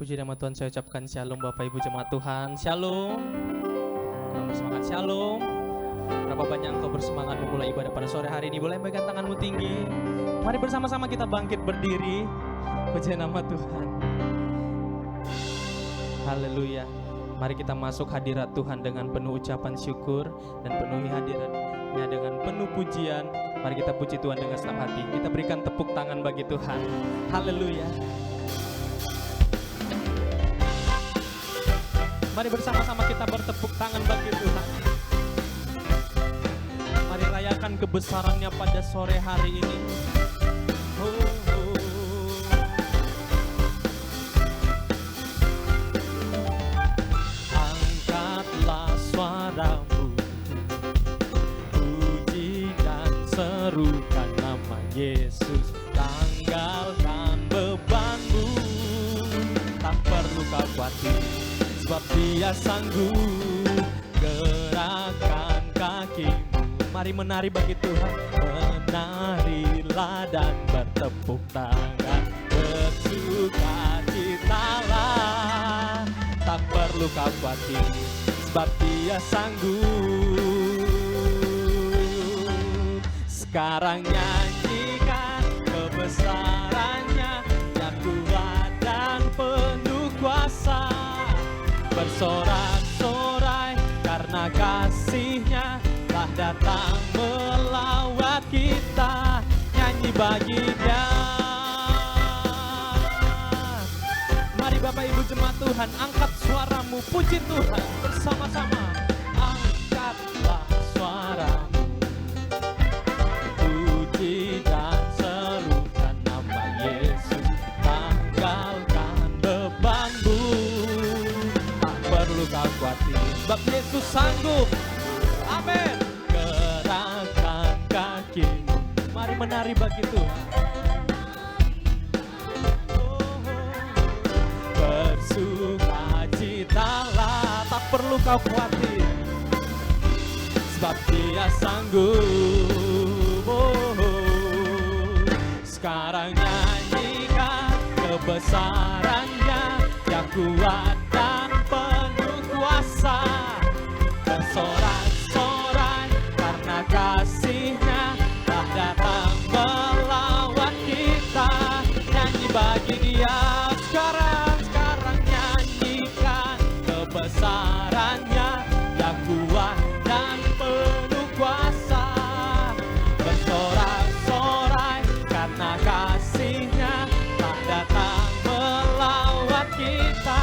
Puji nama Tuhan, saya ucapkan shalom Bapak Ibu jemaat Tuhan. Shalom. Kurang bersemangat, shalom. Berapa banyak engkau bersemangat memulai ibadah pada sore hari ini? Boleh pegang tanganmu tinggi. Mari bersama-sama kita bangkit berdiri. Puji nama Tuhan. Haleluya. Mari kita masuk hadirat Tuhan dengan penuh ucapan syukur dan penuhi hadiratnya dengan penuh pujian. Mari kita puji Tuhan dengan segenap hati. Kita berikan tepuk tangan bagi Tuhan. Haleluya. Mari bersama-sama kita bertepuk tangan bagi Tuhan. Mari rayakan kebesarannya pada sore hari ini. Angkatlah suaramu, puji dan serukan nama Yesus. Tanggalkan bebanmu, tak perlu kau khawatir, sebab Dia sanggup. Gerakan kakimu, mari menari bagi Tuhan. Menarilah dan bertepuk tangan, bersukacitalah, tak perlu kau khawatir, sebab Dia sanggup. Sekarang nyanyikan kebesarannya, Yang kuat dan penuh kuasa. Bersorak-sorai karena kasih-Nya telah datang melawat kita. Nyanyi bagi Dia. Mari Bapak Ibu jemaat Tuhan, angkat suaramu, puji Tuhan bersama-sama. Angkatlah suaramu, puji dan serukan nama Yesus. Tanggalkan bebanmu, perlu kau khawatir, sebab Yesus sanggup. Amin. Gerakan kakimu, mari menari bagi Tuhan. Bersukacitalah, tak perlu kau khawatir, sebab Dia sanggup. Sekarang nyanyikan kebesarannya, Yang kuat dan penuh kuasa. Bersorak-sorai karena kasih-Nya telah datang melawat kita. Nyanyi bagi Dia. Sekarang nyanyikan kebesarannya, Yang kuat dan penuh kuasa. Bersorak-sorai karena kasih-Nya telah datang melawat kita.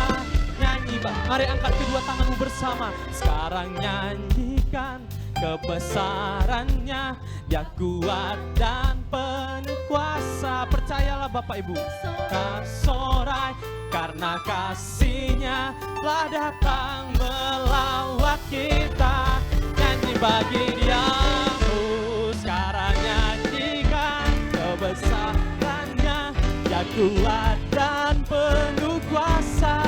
Mari angkat kedua tanganmu bersama. Sekarang nyanyikan kebesarannya, Dia kuat dan penuh kuasa. Percayalah Bapak Ibu. Bersorai karena kasih-Nya telah datang melawat kita. Nyanyi bagi Dia. Sekarang nyanyikan kebesarannya, Dia kuat dan penuh kuasa.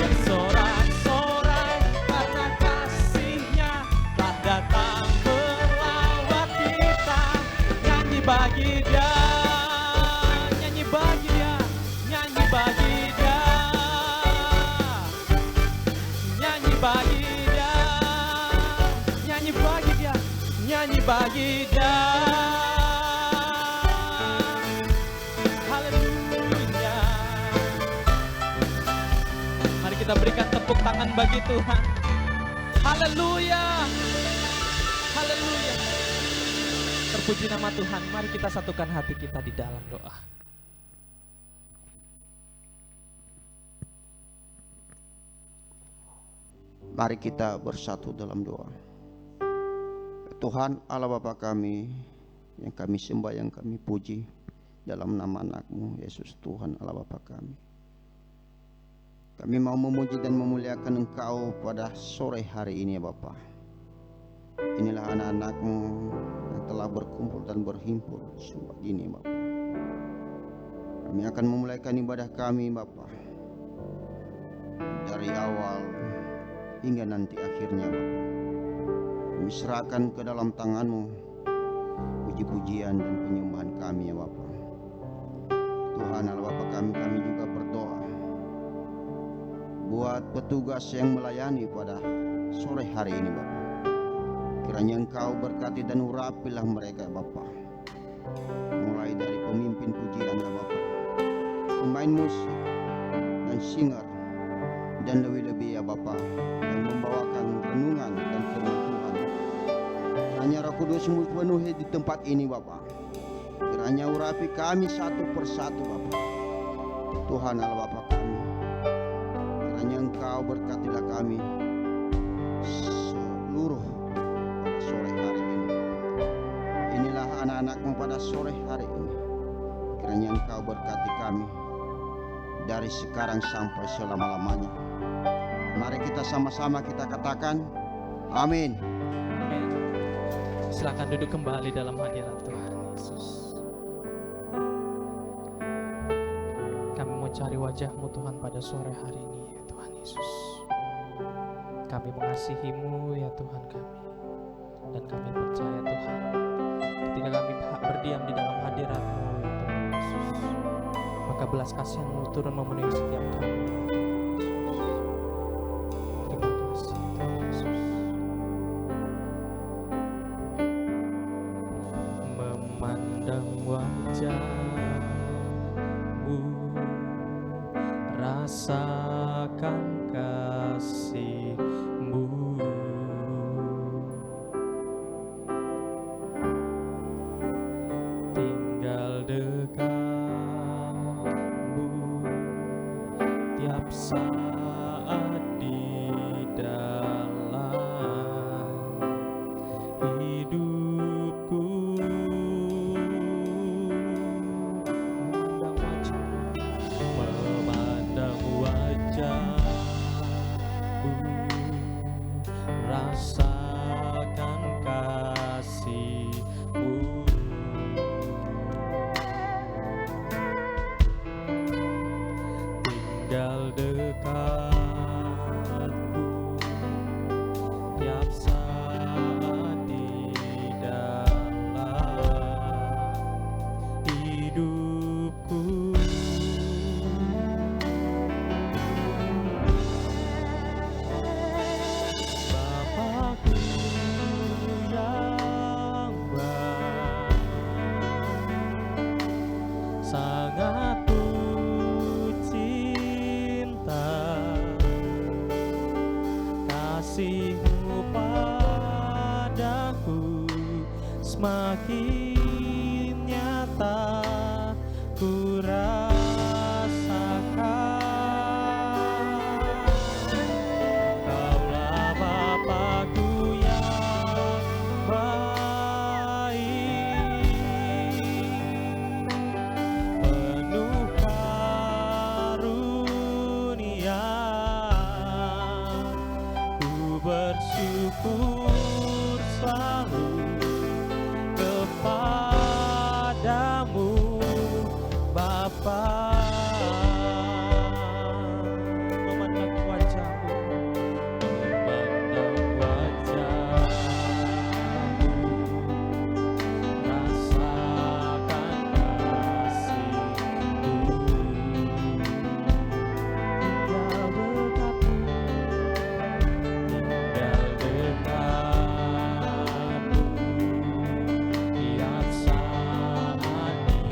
Bersorak-sorai karena kasih-Nya telah datang melawat kita. Nyanyi bagi Dia, nyanyi bagi Dia, nyanyi bagi Dia, nyanyi bagi Dia, nyanyi bagi Dia, nyanyi bagi Dia. Kita berikan tepuk tangan bagi Tuhan. Haleluya. Haleluya. Terpuji nama Tuhan. Mari kita satukan hati kita di dalam doa. Mari kita bersatu dalam doa. Tuhan Allah Bapa kami, yang kami sembah, yang kami puji, dalam nama anak-Mu Yesus, Tuhan Allah Bapa kami. Kami mau memuji dan memuliakan Engkau pada sore hari ini ya Bapa. Inilah anak-anak-Mu yang telah berkumpul dan berhimpun semua ini Bapa. Kami akan memulaikan ibadah kami Bapa, dari awal hingga nanti akhirnya Bapa. Kami serahkan ke dalam tangan-Mu puji-pujian dan penyembahan kami ya Bapa. Tuhan Allah Bapa kami juga berdoa buat petugas yang melayani pada sore hari ini Bapa. Kiranya Engkau berkati dan urapilah mereka Bapa. Mulai dari pemimpin pujian ya Bapa, pemain musik dan singer, dan lebih-lebih ya Bapa yang membawakan renungan dan firman Tuhan. Kiranya Roh Kudus penuhi di tempat ini Bapa. Kiranya urapi kami satu persatu Bapa. Tuhan Allah Bapa kami, kiranya Engkau berkatilah kami seluruh pada sore hari ini. Inilah anak-anakmu pada sore hari ini. Kiranya Engkau berkati kami dari sekarang sampai selama-lamanya. Mari kita sama-sama kita katakan amin. Amin. Silakan duduk kembali dalam hadirat Tuhan Yesus. Kami mau cari wajah-Mu Tuhan pada sore hari ini ya Tuhan Yesus. Kami mengasihi-Mu ya Tuhan kami. Dan kami percaya Tuhan, ketika kami berdiam di dalam hadirat-Mu ya Tuhan Yesus, maka belas kasihan-Mu turun memenuhi setiap kami. Terima kasih Tuhan Yesus. Memandang wajah-Mu, rasakan kasih-Mu, tinggal dekat-Mu tiap saat di dalam hidupku. Memandang wajah-Mu, rasakan kasih-Mu, tinggal dekat-Mu tiap saat di dalam hidupku. Bapakku yang baik, sangat ku cinta, kasih-Mu padaku semakin nyata ku rasakan. Kaulah Bapakku yang baik, penuh karunia. Ku bersyukur selalu kepadamu Bapa. Memandang wajah-Mu, memandang wajah-Mu, rasakan kasih-Mu, tinggal dekat-Mu, tinggal dekat-Mu tiap saat di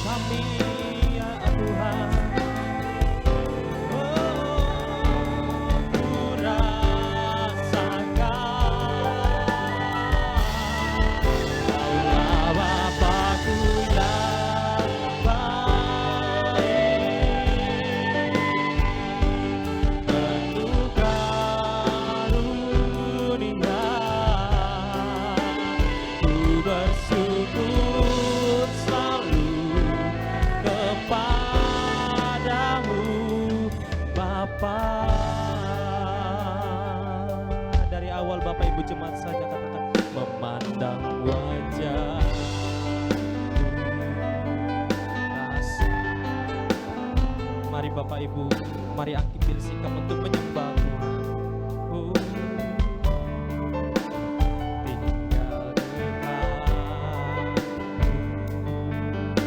kami ya Tuhan. Ku rasakan Kaulah Bapa-Ku yang baik, penuh karunia. Ku bersyukur selalu kepadamu Bapa. Dari awal Bapak Ibu jemaat saja katakan memandang wajah kasih. Mari Bapak Ibu, mari ambil sikap untuk menyembah Tuhan. Tinggal dekat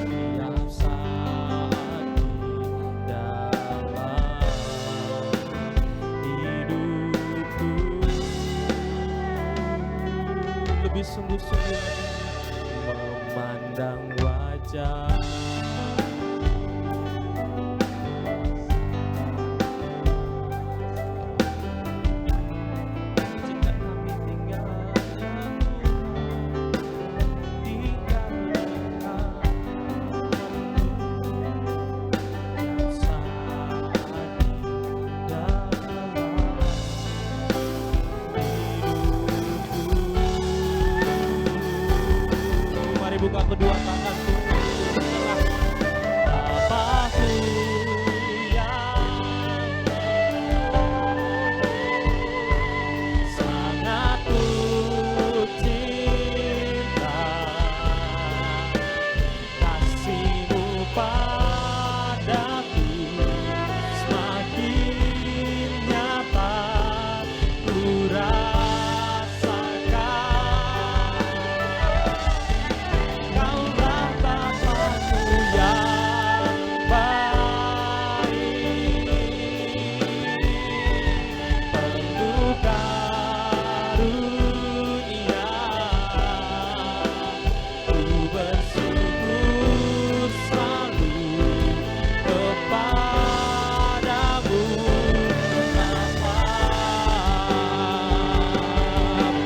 tiap saat dalam hidupku. Lebih sungguh-sungguh memandang wajah. Jika kami tinggal tinggal dekat saat dalam hidupku. Mari buka kedua tanganku. Bapa-Ku yang sangat ku cinta, kasih-Mu padaku semakin nyata ku rasakan. Kaulah Bapa-Ku yang baik, penuh karunia. Ku bersyukur selalu kepadamu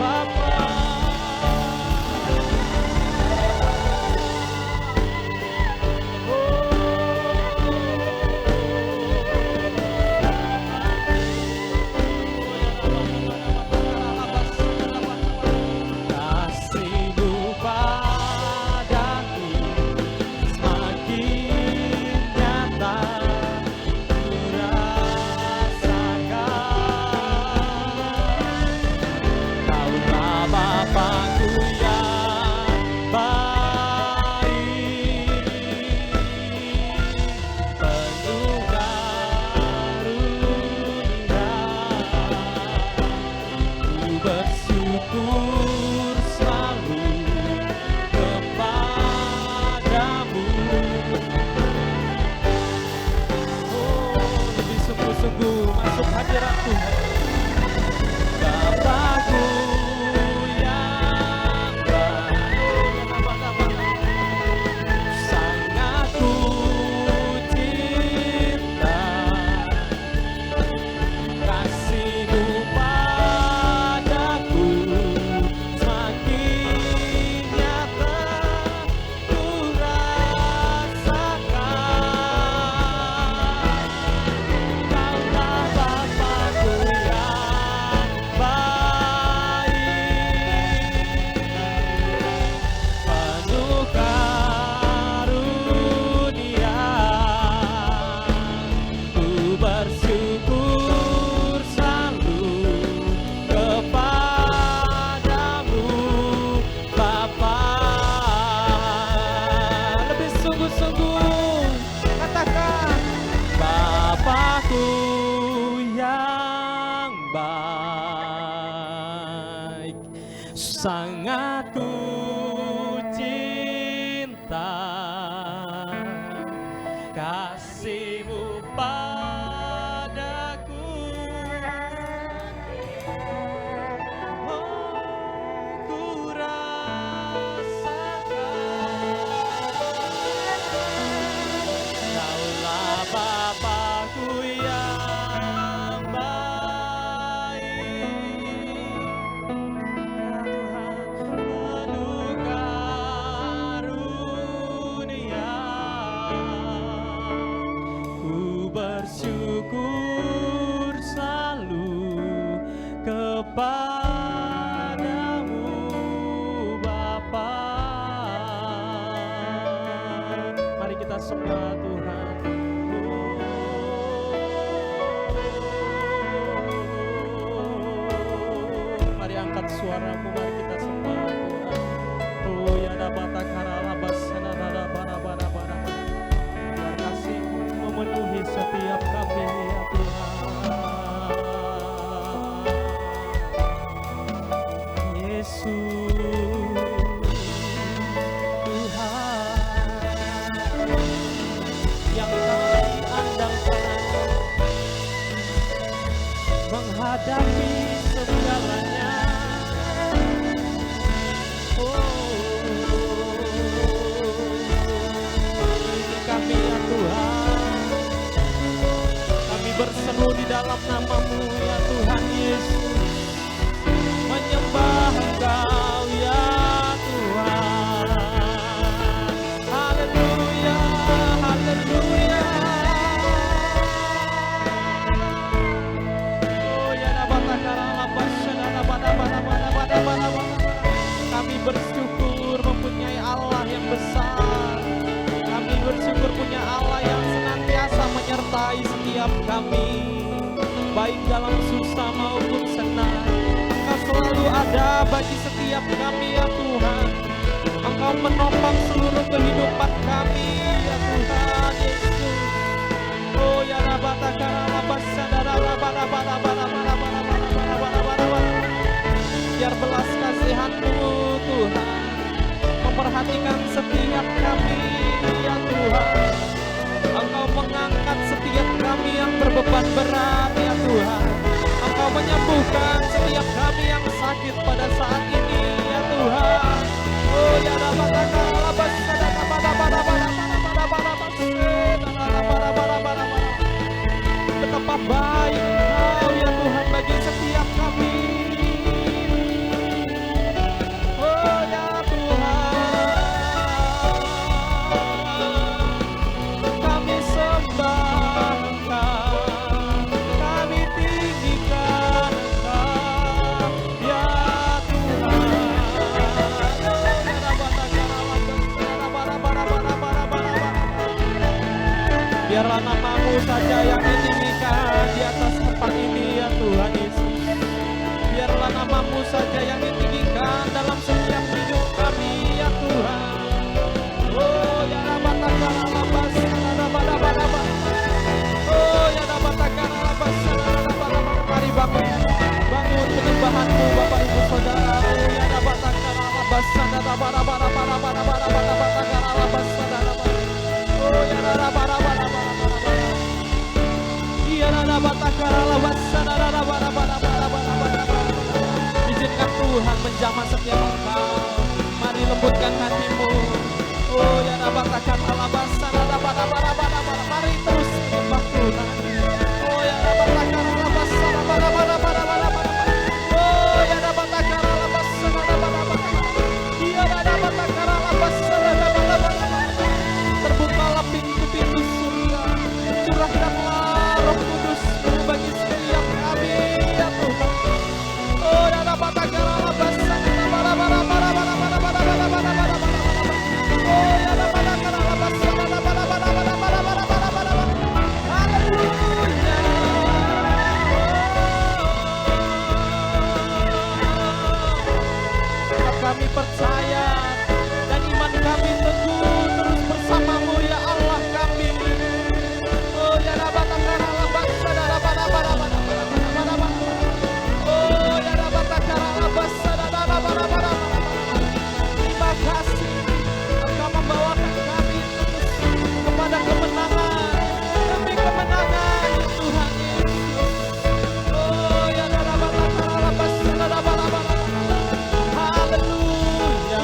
Bapa. Kasih-Mu padaku semakin nyata ku rasakan. Kaulah Bapa-Ku yang baik, penuh karunia. Ku bersyukur selalu kepadamu. Lebih sungguh-sungguh masuk hadirat Tuhan. Bapa-Ku yang baik, sangat ku cinta, kasih-Mu padaku semakin nyata ku rasakan. Kaulah Bapa-Ku kita sembah Tuhan. Mari angkat suaramu, mari kita sembah Tuhan. Oh ya dapat karala basana bara bara bara bara. Biar kasih-Mu memenuhi setiap kami ya Tuhan. Yesus menghadapi segalanya. Ini kami ya Tuhan, kami berseru di dalam nama-Mu ya Tuhan Yesus, menyembah Engkau ya Tuhan. Haleluya, haleluya. Kami bersyukur mempunyai Allah yang besar. Kami bersyukur punya Allah yang senantiasa menyertai setiap kami, baik dalam susah maupun senang. Engkau selalu ada bagi setiap kami ya Tuhan. Engkau menopang seluruh kehidupan kami ya Tuhan Yesus. Oh ya biar belas kasihan-Mu Tuhan memperhatikan setiap kami ya Tuhan. Engkau mengangkat setiap kami yang berbeban berat ya Tuhan. Engkau menyembuhkan setiap kami yang sakit pada saat ini ya Tuhan. Oh ya betapa baik Engkau ya Tuhan bagi setiap kami. Oh ya Tuhan, kami sembah Engkau, kami tinggikan Engkau ya Tuhan. Biarlah nama-Mu saja yang ditinggikan di atas tempat ini ya Tuhan Yesus. Biarlah nama-Mu saja yang ditinggikan dalam setiap hidup kami ya Tuhan. Oh ya rabatakaralabas, oh ya rabatakaralabas. Mari bangun penyembahan-Mu Bapak Ibu Saudara. Oh ya rabatakaralabas, oh ya rabatakaralabas. Izinkan Tuhan menjamah setiap engkau. Mari lembutkan hatimu. Oh ya rabatakan alabasan. Mari terus menyembah Tuhan. Oh ya rabatakan alabasan. Oh ya rabatakan alabasan. Ya rabatakan alabasan. Terbukalah pintu-pintu surga. Curahkanlah Roh Kudus bagi setiap kami ya Tuhan. Oh ya rabatakan alabasan. Oh ya rabatakan alabasan. Haleluya. Kami percaya dan iman kami teguh terus bersama-Mu ya Allah kami. Oh ya rabatakan alabasan. Oh ya rabatakan alabasan. Terima kasih Engkau membawakan kami terus kepada kemenangan demi kemenangan Tuhan Yesus. Oh ya rabatakan alabasan. Haleluya.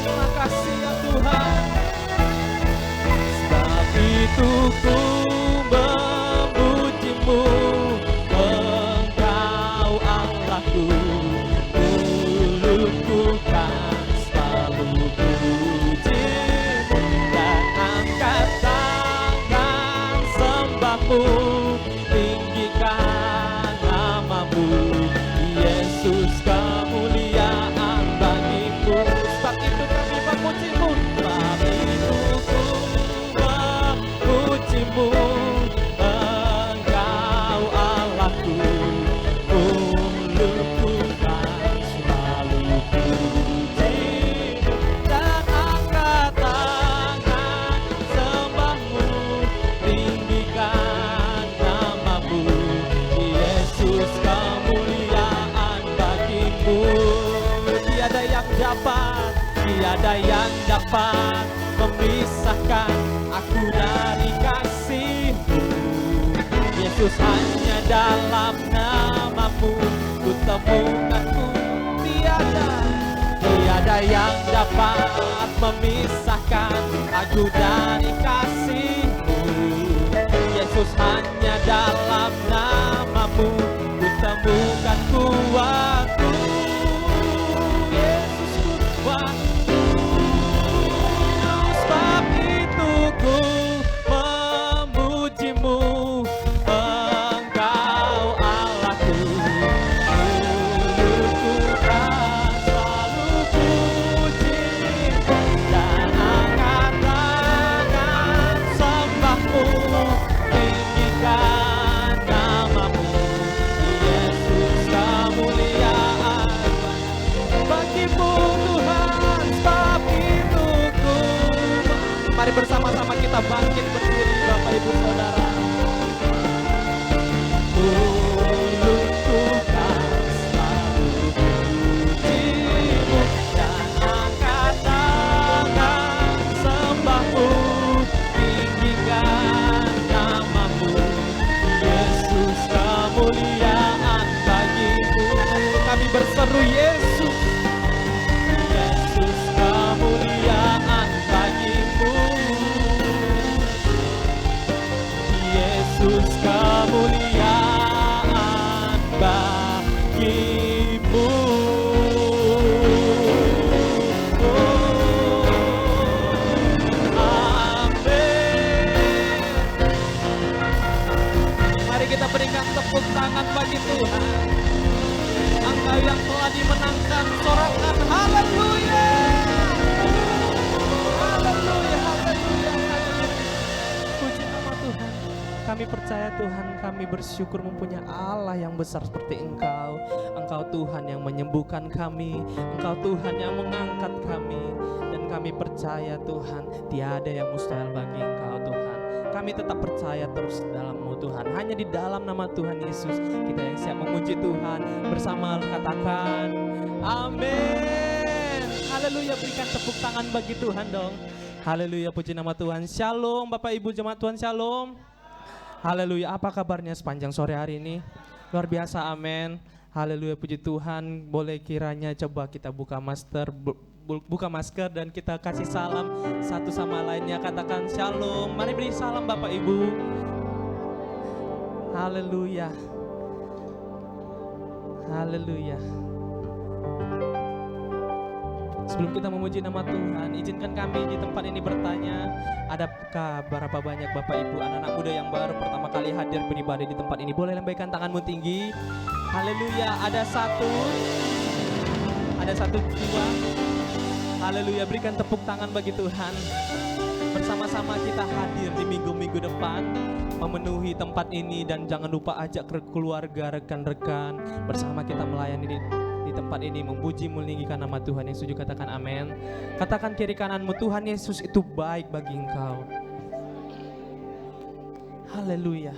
Terima kasih ya Tuhan. Sebab itu ku memuji-Mu, Engkau Allahku. Mulutku kan selalu puji-Mu dan angkat bagimu, tinggikan namamu, Yesus kemuliaan bagimu. Sebab itu kami memujimu, sebab itu ku memujimu, Engkau Allahku, mulutku kan selalu pujimu, dan angkat tangan sembahmu, tinggikan namamu, Yesus kemuliaan bagimu. Tiada yang dapat memisahkan aku dari kasih-Mu. Yesus, hanya dalam namamu ku temukan ku. Tiada yang dapat memisahkan aku dari kasih-Mu. Yesus, hanya dalam namamu ku temukan kuatku. Yesus, kuatku. Sebab itu ku memujimu, Engkau Allahku, mulutku kan selalu pujimu, dan angkat tangan sembahmu, tinggikan namamu, Yesus kemuliaan bagimu Tuhan. Sebab itu ku. Mari bersama-sama kita bangkit berdiri Bapak Ibu Saudara. Mulutku kan selalu pujimu, dan angkat tangan sembahmu, tinggikan namamu, Yesus kemuliaan bagimu. Kami berseru Yesus, Yesus kemuliaan bagimu, Yesus kemuliaan bagimu. Oh, amin. Mari kita berikan tepuk tangan bagi Tuhan. Engkau yang telah dimenangkan, sorakan haleluya. Haleluya, haleluya, haleluya. Puji nama Tuhan. Kami percaya Tuhan, kami bersyukur mempunyai Allah yang besar seperti Engkau. Engkau Tuhan yang menyembuhkan kami, Engkau Tuhan yang mengangkat kami. Dan kami percaya Tuhan, tiada yang mustahil bagi Engkau Tuhan. Kami tetap percaya terus dalam-Mu Tuhan. Hanya di dalam nama Tuhan Yesus kita yang siap memuji Tuhan. Bersama katakan amin. Haleluya, berikan tepuk tangan bagi Tuhan dong. Haleluya, puji nama Tuhan. Shalom Bapak Ibu jemaat Tuhan, shalom. Haleluya, apa kabarnya sepanjang sore hari ini? Luar biasa, amin. Haleluya, puji Tuhan. Boleh kiranya coba kita buka masker dan kita kasih salam satu sama lainnya. Katakan shalom. Mari beri salam Bapak Ibu. Haleluya. Haleluya. Sebelum kita memuji nama Tuhan, izinkan kami di tempat ini bertanya, adakah berapa banyak Bapak Ibu anak-anak muda yang baru pertama kali hadir beribadah di tempat ini? Boleh lambaikan tanganmu tinggi. Haleluya, ada satu, dua. Haleluya, berikan tepuk tangan bagi Tuhan. Bersama-sama kita hadir di minggu-minggu depan, memenuhi tempat ini, dan jangan lupa ajak keluarga, rekan-rekan bersama kita melayani di tempat ini, memuji meninggikan nama Tuhan. Yang setuju katakan amin. Katakan kiri kananmu, Tuhan Yesus itu baik bagi engkau. Haleluya.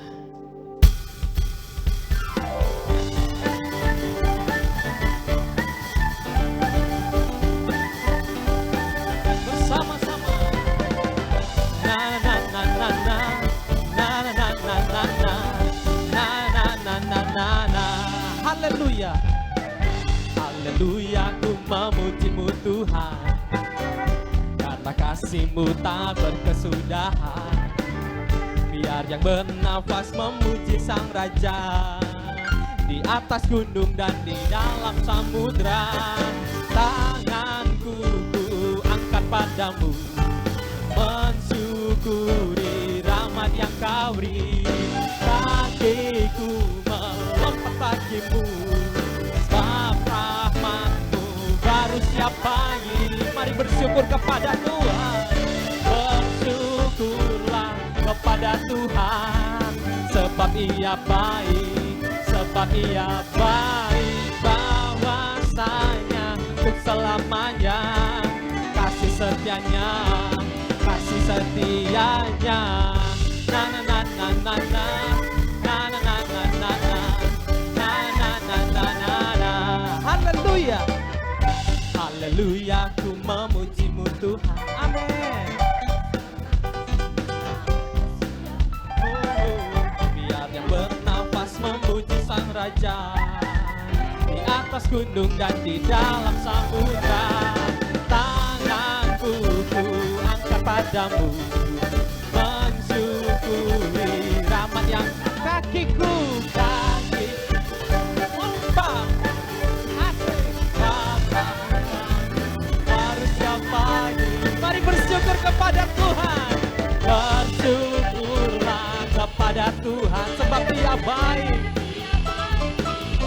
Bersama-sama. Na na na na na na na na na na na na na na na na. Haleluya. Haleluya, ku memuji-Mu Tuhan, karena kasih-Mu tak berkesudahan. Biar yang bernafas memuji Sang Raja, di atas gunung dan di dalam samudra. Tanganku ku angkat padamu, mensyukuri rahmat yang Kau beri. bersyukur kepada Tuhan. Bersyukurlah kepada Tuhan, sebab Ia baik, sebab Ia baik, bahwasanya untuk selamanya kasih setianya, kasih setianya. Na na na na na na. Haleluya, haleluya, ku memuji-Mu Tuhan. Amin. Biar yang bernafas memuji Sang Raja, di atas gunung dan di dalam samudra. Tanganku ku angkat padamu, mensyukuri rahmat yang kakiku umpam. Mari bersyukur kepada Tuhan. Bersyukurlah kepada Tuhan, sebab Ia baik,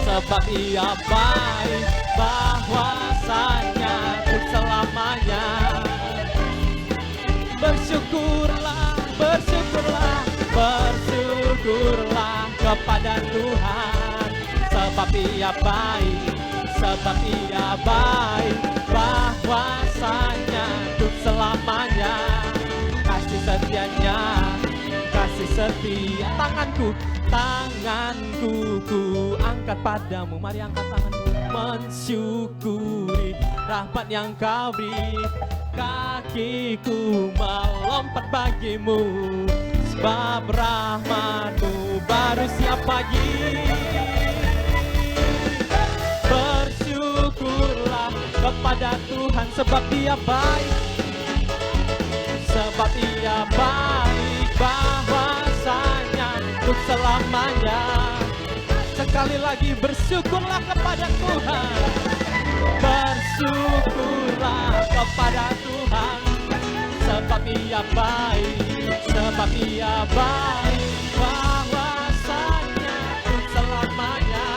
sebab Ia baik, bahwasanya untuk selamanya. Bersyukurlah, bersyukurlah, bersyukurlah kepada Tuhan, sebab Ia baik, sebab Ia baik, bahwasanya untuk selamanya. Kasih setianya, kasih setia. Tanganku, tanganku ku angkat padamu. Mari angkat tanganku. Mensyukuri rahmat yang Kau beri. Kakiku melompat bagimu, sebab rahmat-Mu baru setiap pagi. Bersyukurlah kepada Tuhan, sebab Dia baik, sebab Ia baik, bahwasanya untuk selamanya. Sekali lagi bersyukurlah kepada Tuhan. Bersyukurlah kepada Tuhan, sebab Ia baik, sebab Ia baik, bahwasanya untuk selamanya.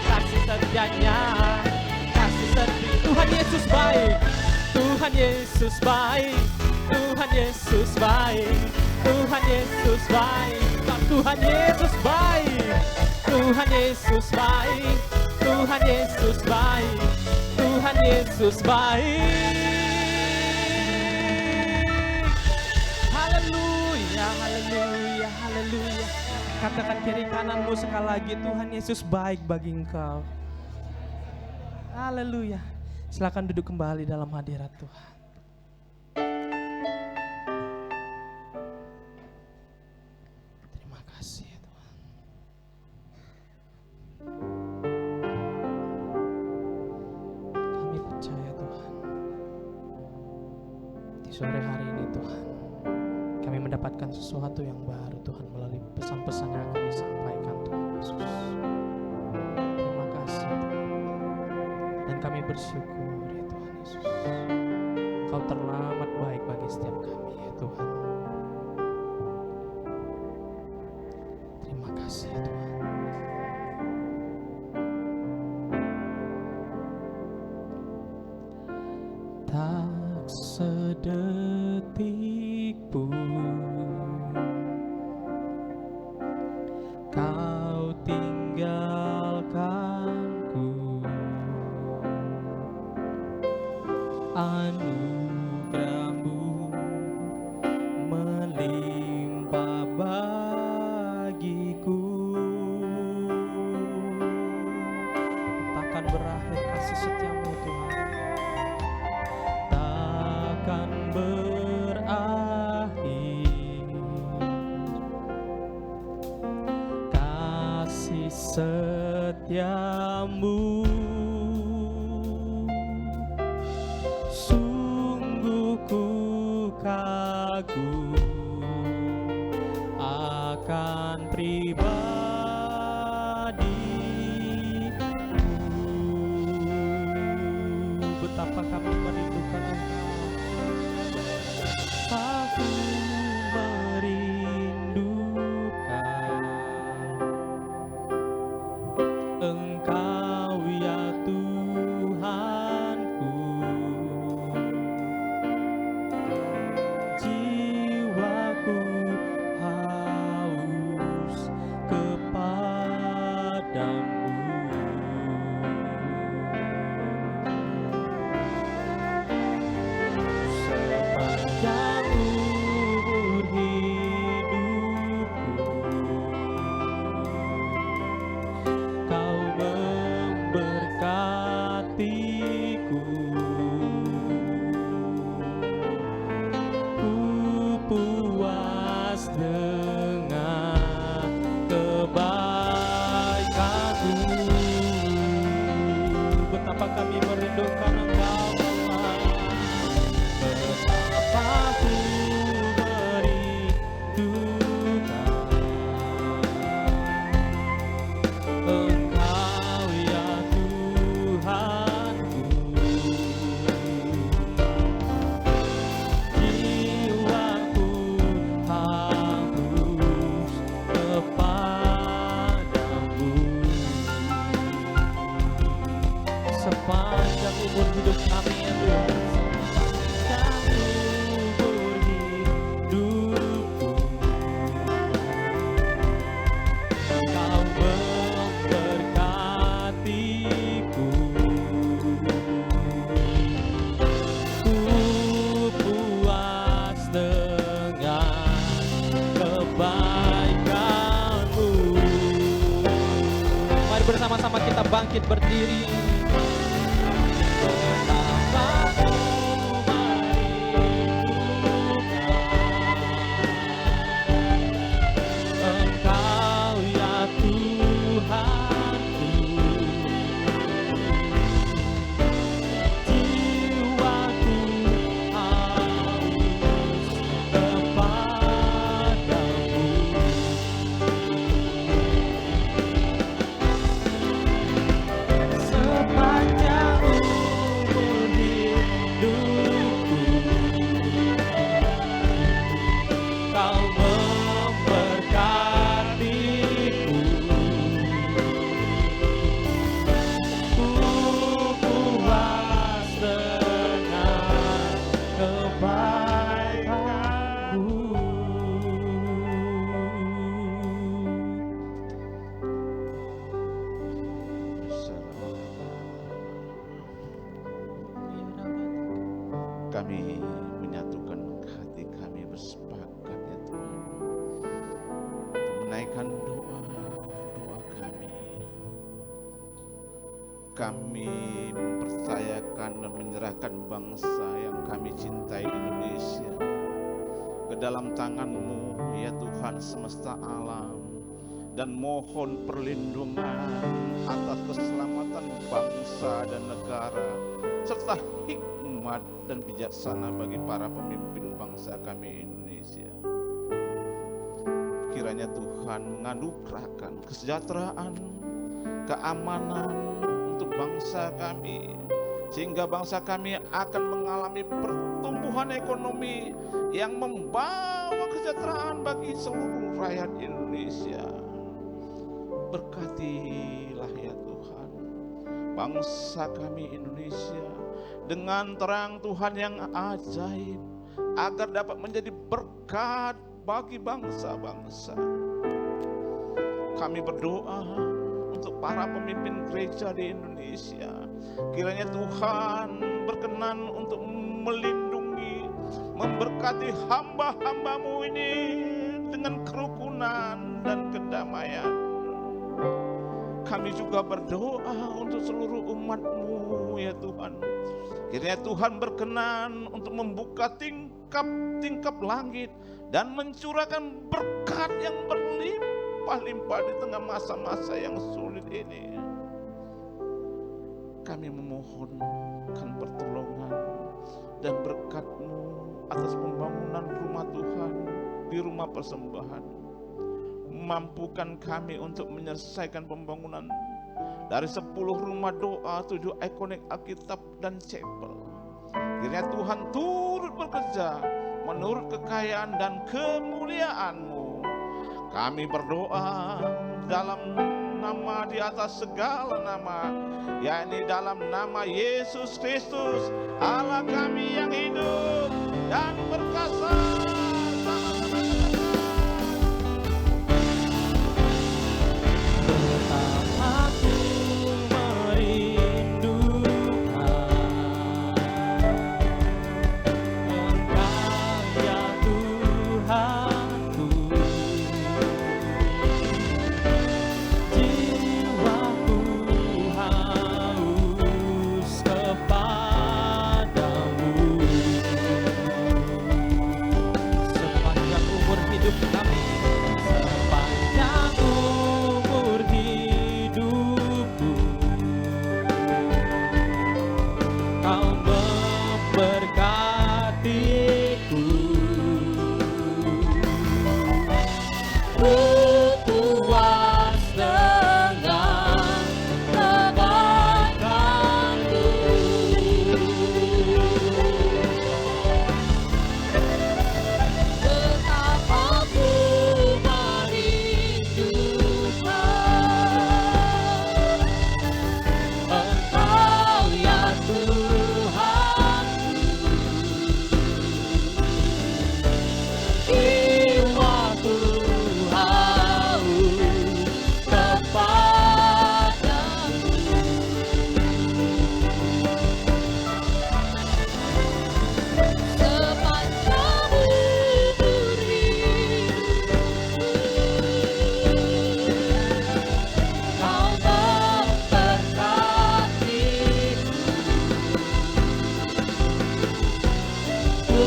Kasih setianya, kasih setia. Tuhan Yesus baik, Tuhan Yesus baik, Tuhan Yesus baik, Tuhan Yesus baik, Tuhan Yesus baik, Tuhan Yesus baik, Tuhan Yesus baik, Tuhan Yesus baik. Haleluya, haleluya, haleluya. Katakan kiri kananmu sekali lagi, Tuhan Yesus baik bagi engkau. Haleluya. Silakan duduk kembali dalam hadirat Tuhan. Terima kasih Tuhan. Kami percaya Tuhan, di sore hari ini Tuhan, kami mendapatkan sesuatu yang baru Tuhan, melalui pesan-pesan yang akan disampaikan Tuhan Yesus. Terima kasih Tuhan. Dan kami bersyukur ya Tuhan Yesus, Kau teramat baik bagi setiap kami ya Tuhan. Terima kasih ya Tuhan. Tak sedetik pun Kau tinggalkanku, anugerah-Mu melimpah bagiku. Takkan berakhir kasih setia-Mu Tuhan, takkan berakhir kasih setia-Mu. Sungguh ku kagum akan pribadi-Mu. Betapa kami merindukan Engkau. Aku merindukan Engkau ya Tuhanku. dengan kebaikan-Mu. Betapa kami merindukan Engkau, Tuhan. Betapa ku merindukan Engkau ya Tuhanku. Jiwaku haus kepadamu. Sepanjang umur hidup kami ya Tuhan, sepanjang umur hidupku, Kau memberkatiku. Ku puas dengan kebaikan-Mu. Mari bersama-sama kita bangkit berdiri. Betapa ku merindukan Engkau ya Tuhanku. Jiwaku haus kepadamu. Sepanjang umur hidupku, Kau memberkatiku. Ku puas dengan kebaikan-Mu. Kami menyatukan hati kami bersepakat ya Tuhan, menaikkan doa kami. Kami mempercayakan dan menyerahkan bangsa yang kami cintai Indonesia ke dalam tangan-Mu ya Tuhan semesta alam, dan mohon perlindungan atas keselamatan bangsa dan negara serta hikmat dan bijaksana bagi para pemimpin bangsa kami Indonesia. Kiranya Tuhan menganugerahkan kesejahteraan, keamanan untuk bangsa kami, sehingga bangsa kami akan mengalami pertumbuhan ekonomi yang membawa kesejahteraan bagi seluruh rakyat Indonesia. Berkatilah ya Tuhan bangsa kami Indonesia dengan terang Tuhan yang ajaib, agar dapat menjadi berkat bagi bangsa-bangsa. Kami berdoa untuk para pemimpin gereja di Indonesia. Kiranya Tuhan berkenan untuk melindungi, memberkati hamba-hamba-Mu ini dengan kerukunan dan kedamaian. Kami juga berdoa untuk seluruh umat-Mu ya Tuhan. Kiranya Tuhan berkenan untuk membuka tingkap langit dan mencurahkan berkat yang berlimpah-limpah di tengah masa-masa yang sulit ini. Kami memohonkan pertolongan dan berkat-Mu atas pembangunan rumah Tuhan di rumah persembahan. Mampukan kami untuk menyelesaikan pembangunan dari 10 rumah doa, 7 ikonik Alkitab dan chapel. Kiranya Tuhan turut bekerja menurut kekayaan dan kemuliaan-Mu. Kami berdoa dalam nama di atas segala nama, yakni dalam nama Yesus Kristus, Allah kami yang hidup dan perkasa. puas dengan kebaikan-Mu. Betapa ku merindukan Engkau ya Tuhanku. Jiwaku haus kepadamu. Sepanjang umur hidupku, Kau memberkatiku. Ku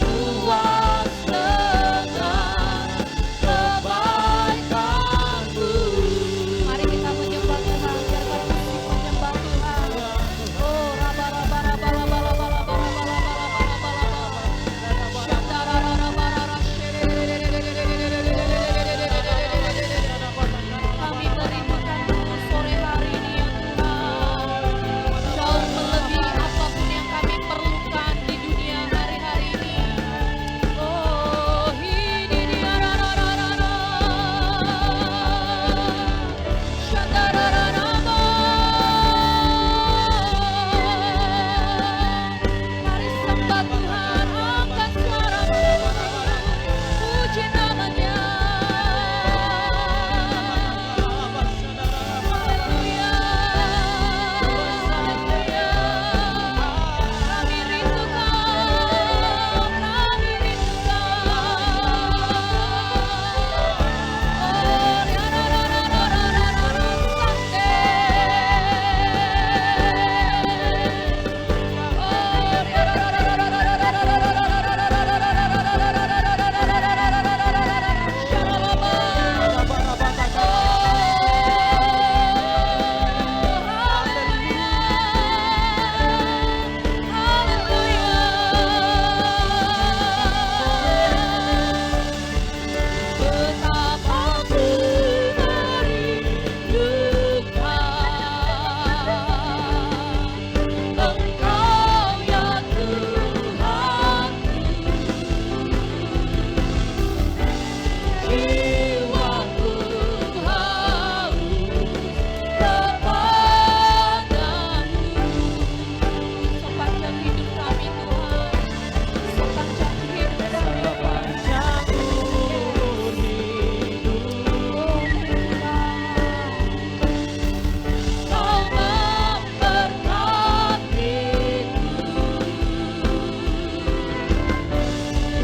puas dengan kebaikan-Mu. Mari kita menyembah Tuhan, biarkan musik menyembah Tuhan. Oh, raba raba raba raba raba raba raba kami merindukan-Mu sore hari ini ya Tuhan. Jauh melebihi apapun yang kami perlukan di dunia hari-hari ini. Oh, ini dia rarararara. Shandarararaba. Mari sembah Tuhan, angkat suaramu, puji nama-Nya. Haleluya, haleluya. Kami rindukan, kami rindukan. Oh, rarararararara, sante. Betapa ku merindukan Engkau ya Tuhanku. Jiwaku haus kepadamu. Sepanjang hidup kami Tuhan, sepanjang hidup kami. Sepanjang umur hidup Oh Tuhan, Kau memberkatiku.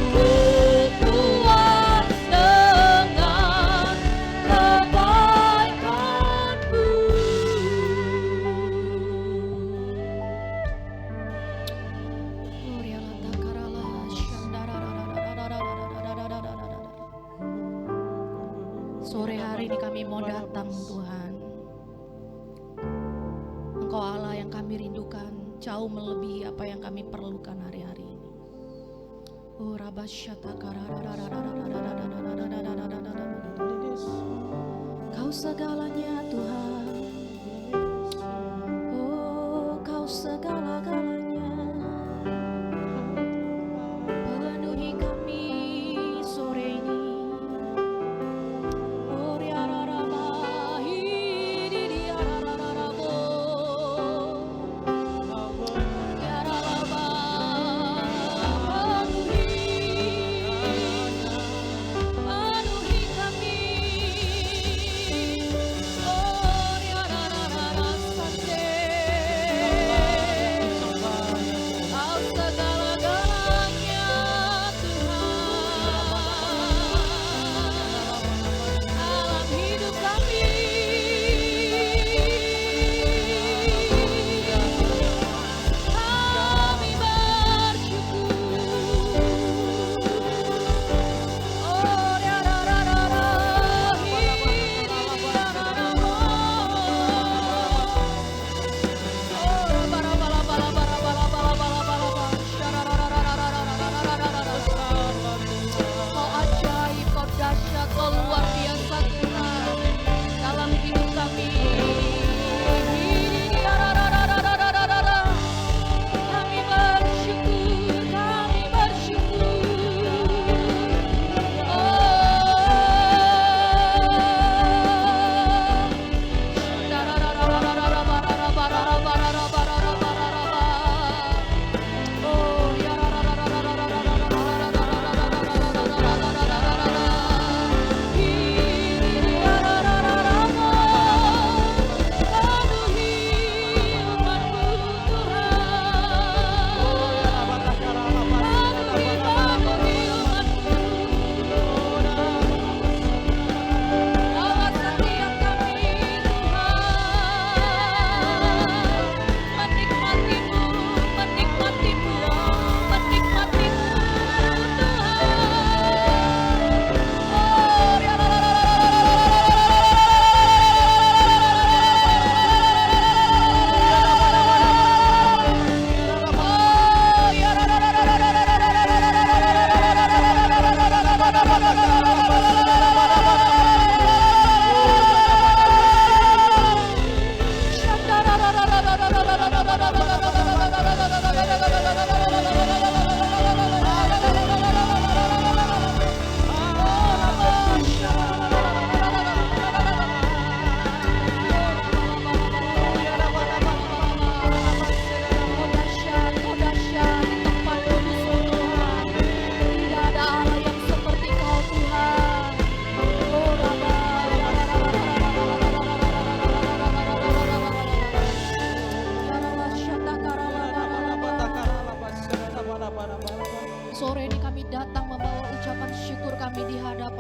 Ku puas dengan kebaikan-Mu. Sore hari ini kami mau datang Tuhan. Engkau Allah yang kami rindukan, jauh melebihi apa yang kami perlukan hari-hari ini. Oh rabasyata Kau segalanya Tuhan. Oh Kau segala-galanya. Penuhi kami sore ini. Oh riararaba hidi riarararabo. Riararaba penuhi kami. Oh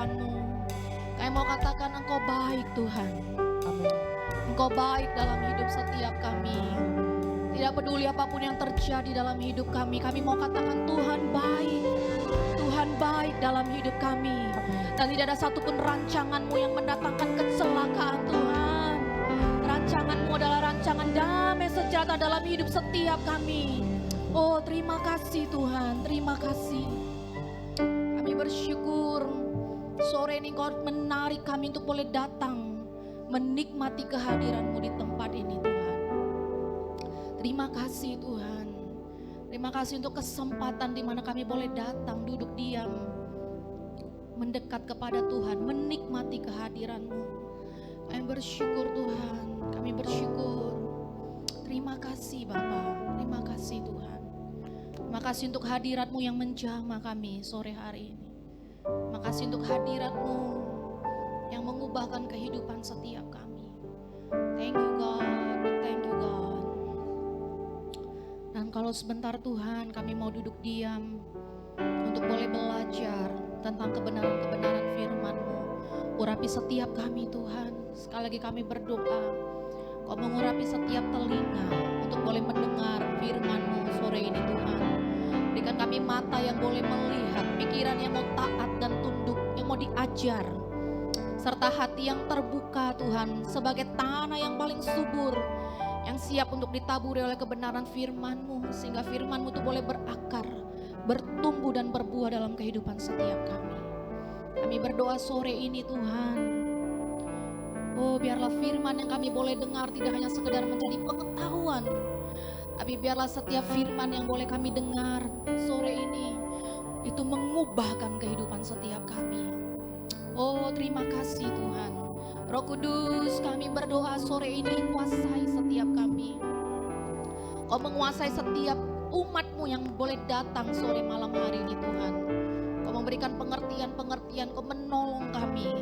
Tuhan-Mu. Kami mau katakan Engkau baik Tuhan. Engkau baik dalam hidup setiap kami. Tidak peduli apapun yang terjadi dalam hidup kami mau katakan Tuhan baik. Tuhan baik dalam hidup kami. Dan tidak ada satupun rancangan-Mu yang mendatangkan kecelakaan Tuhan. Rancangan-Mu adalah rancangan damai sejahtera dalam hidup setiap kami. Oh, terima kasih Tuhan, terima kasih. Kami bersyukur sore ini Kau menarik kami untuk boleh datang menikmati kehadiran-Mu di tempat ini Tuhan. Terima kasih Tuhan. Terima kasih untuk kesempatan di mana kami boleh datang, duduk diam, mendekat kepada Tuhan, menikmati kehadiran-Mu. Kami bersyukur Tuhan, kami bersyukur. Terima kasih Bapa, terima kasih Tuhan. Terima kasih untuk hadirat-Mu yang menjamah kami sore hari ini. Terima kasih untuk hadirat-Mu yang mengubahkan kehidupan setiap kami. Thank you God, we thank you God. Dan kalau sebentar Tuhan kami mau duduk diam untuk boleh belajar tentang kebenaran-kebenaran firman-Mu. Urapi setiap kami Tuhan. Sekali lagi kami berdoa, Kau mengurapi setiap telinga untuk boleh mendengar firman-Mu sore ini Tuhan. Berikan kami mata yang boleh melihat, pikiran yang mau taat dan tunduk, yang mau diajar. Serta hati yang terbuka Tuhan sebagai tanah yang paling subur, yang siap untuk ditaburi oleh kebenaran firman-Mu. Sehingga firman-Mu itu boleh berakar, bertumbuh dan berbuah dalam kehidupan setiap kami. Kami berdoa sore ini Tuhan. Oh, biarlah firman yang kami boleh dengar tidak hanya sekedar menjadi pengetahuan, tapi biarlah setiap firman yang boleh kami dengar sore ini itu mengubahkan kehidupan setiap kami. Oh, terima kasih Tuhan. Roh Kudus, kami berdoa sore ini kuasai setiap kami. Kau menguasai setiap umat-Mu yang boleh datang sore malam hari ini Tuhan. Kau memberikan pengertian-pengertian, Kau menolong kami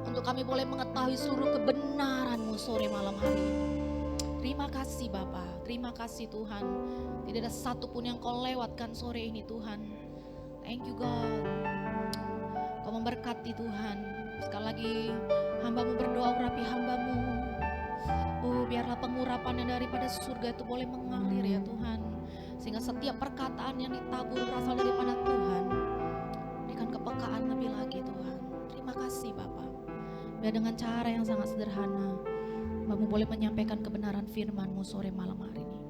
untuk kami boleh mengetahui seluruh kebenaran-Mu sore malam hari ini. Terima kasih Bapa, terima kasih Tuhan. Tidak ada satupun yang Kau lewatkan sore ini Tuhan. Thank you God. Kau memberkati Tuhan. Sekali lagi hamba-Mu berdoa, urapi hamba-Mu. Oh, biarlah pengurapan yang daripada surga itu boleh mengalir ya Tuhan. Sehingga setiap perkataan yang ditabur berasal daripada Tuhan. Berikan kepekaan lebih lagi Tuhan. Terima kasih Bapa. Biar dengan cara yang sangat sederhana, Hamba-Mu boleh menyampaikan kebenaran firman-Mu sore malam hari ini.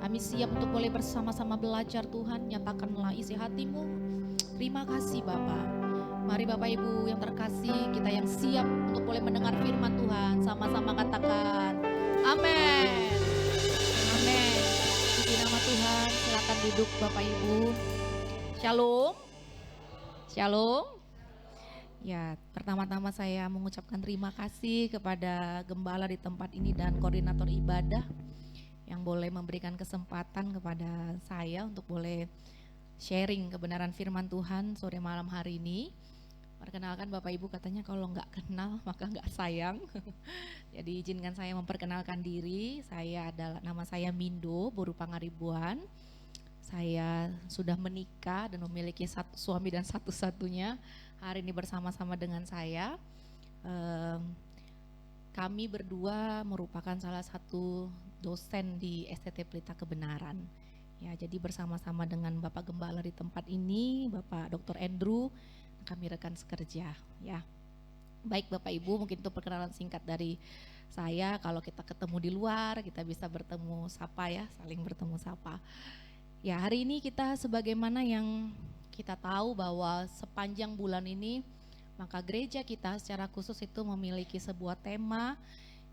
Kami siap untuk boleh bersama-sama belajar Tuhan, nyatakanlah isi hati-Mu. Terima kasih Bapa. Mari Bapak Ibu yang terkasih, kita yang siap untuk boleh mendengar firman Tuhan, sama-sama katakan amin. Amin. Puji nama Tuhan, silakan duduk Bapak Ibu. Shalom. Shalom. Ya, pertama-tama saya mengucapkan terima kasih kepada gembala di tempat ini dan koordinator ibadah yang boleh memberikan kesempatan kepada saya untuk boleh sharing kebenaran firman Tuhan sore malam hari ini. Perkenalkan Bapak Ibu, katanya kalau nggak kenal maka nggak sayang. Jadi izinkan saya memperkenalkan diri. Nama saya Mindo Boru Pangaribuan. Saya sudah menikah dan memiliki satu suami dan satu-satunya. Hari ini bersama-sama dengan saya. Kami berdua merupakan salah satu dosen di STT Pelita Kebenaran. Ya, jadi bersama-sama dengan Bapak Gembala di tempat ini, Bapak Dr. Andrew, kami rekan sekerja. Ya, baik Bapak Ibu, mungkin itu perkenalan singkat dari saya. Kalau kita ketemu di luar, kita bisa bertemu sapa ya, saling bertemu sapa. Ya, hari ini kita sebagaimana yang kita tahu bahwa sepanjang bulan ini, maka gereja kita secara khusus itu memiliki sebuah tema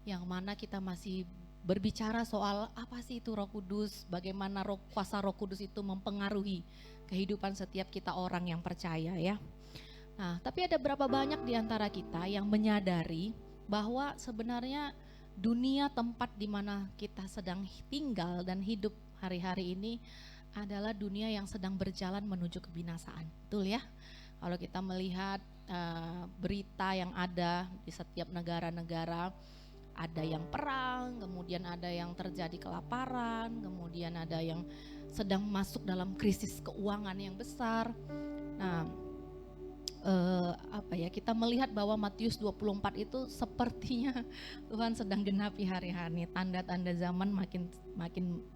yang mana kita masih berbicara soal apa sih itu Roh Kudus, bagaimana kuasa Roh Kudus itu mempengaruhi kehidupan setiap kita orang yang percaya ya. Nah, tapi ada berapa banyak di antara kita yang menyadari bahwa sebenarnya dunia tempat di mana kita sedang tinggal dan hidup hari-hari ini adalah dunia yang sedang berjalan menuju kebinasaan, betul ya? Kalau kita melihat berita yang ada di setiap negara-negara, ada yang perang, kemudian ada yang terjadi kelaparan, kemudian ada yang sedang masuk dalam krisis keuangan yang besar. Nah, kita melihat bahwa Matius 24 itu sepertinya Tuhan sedang genapi hari-hari, tanda-tanda zaman makin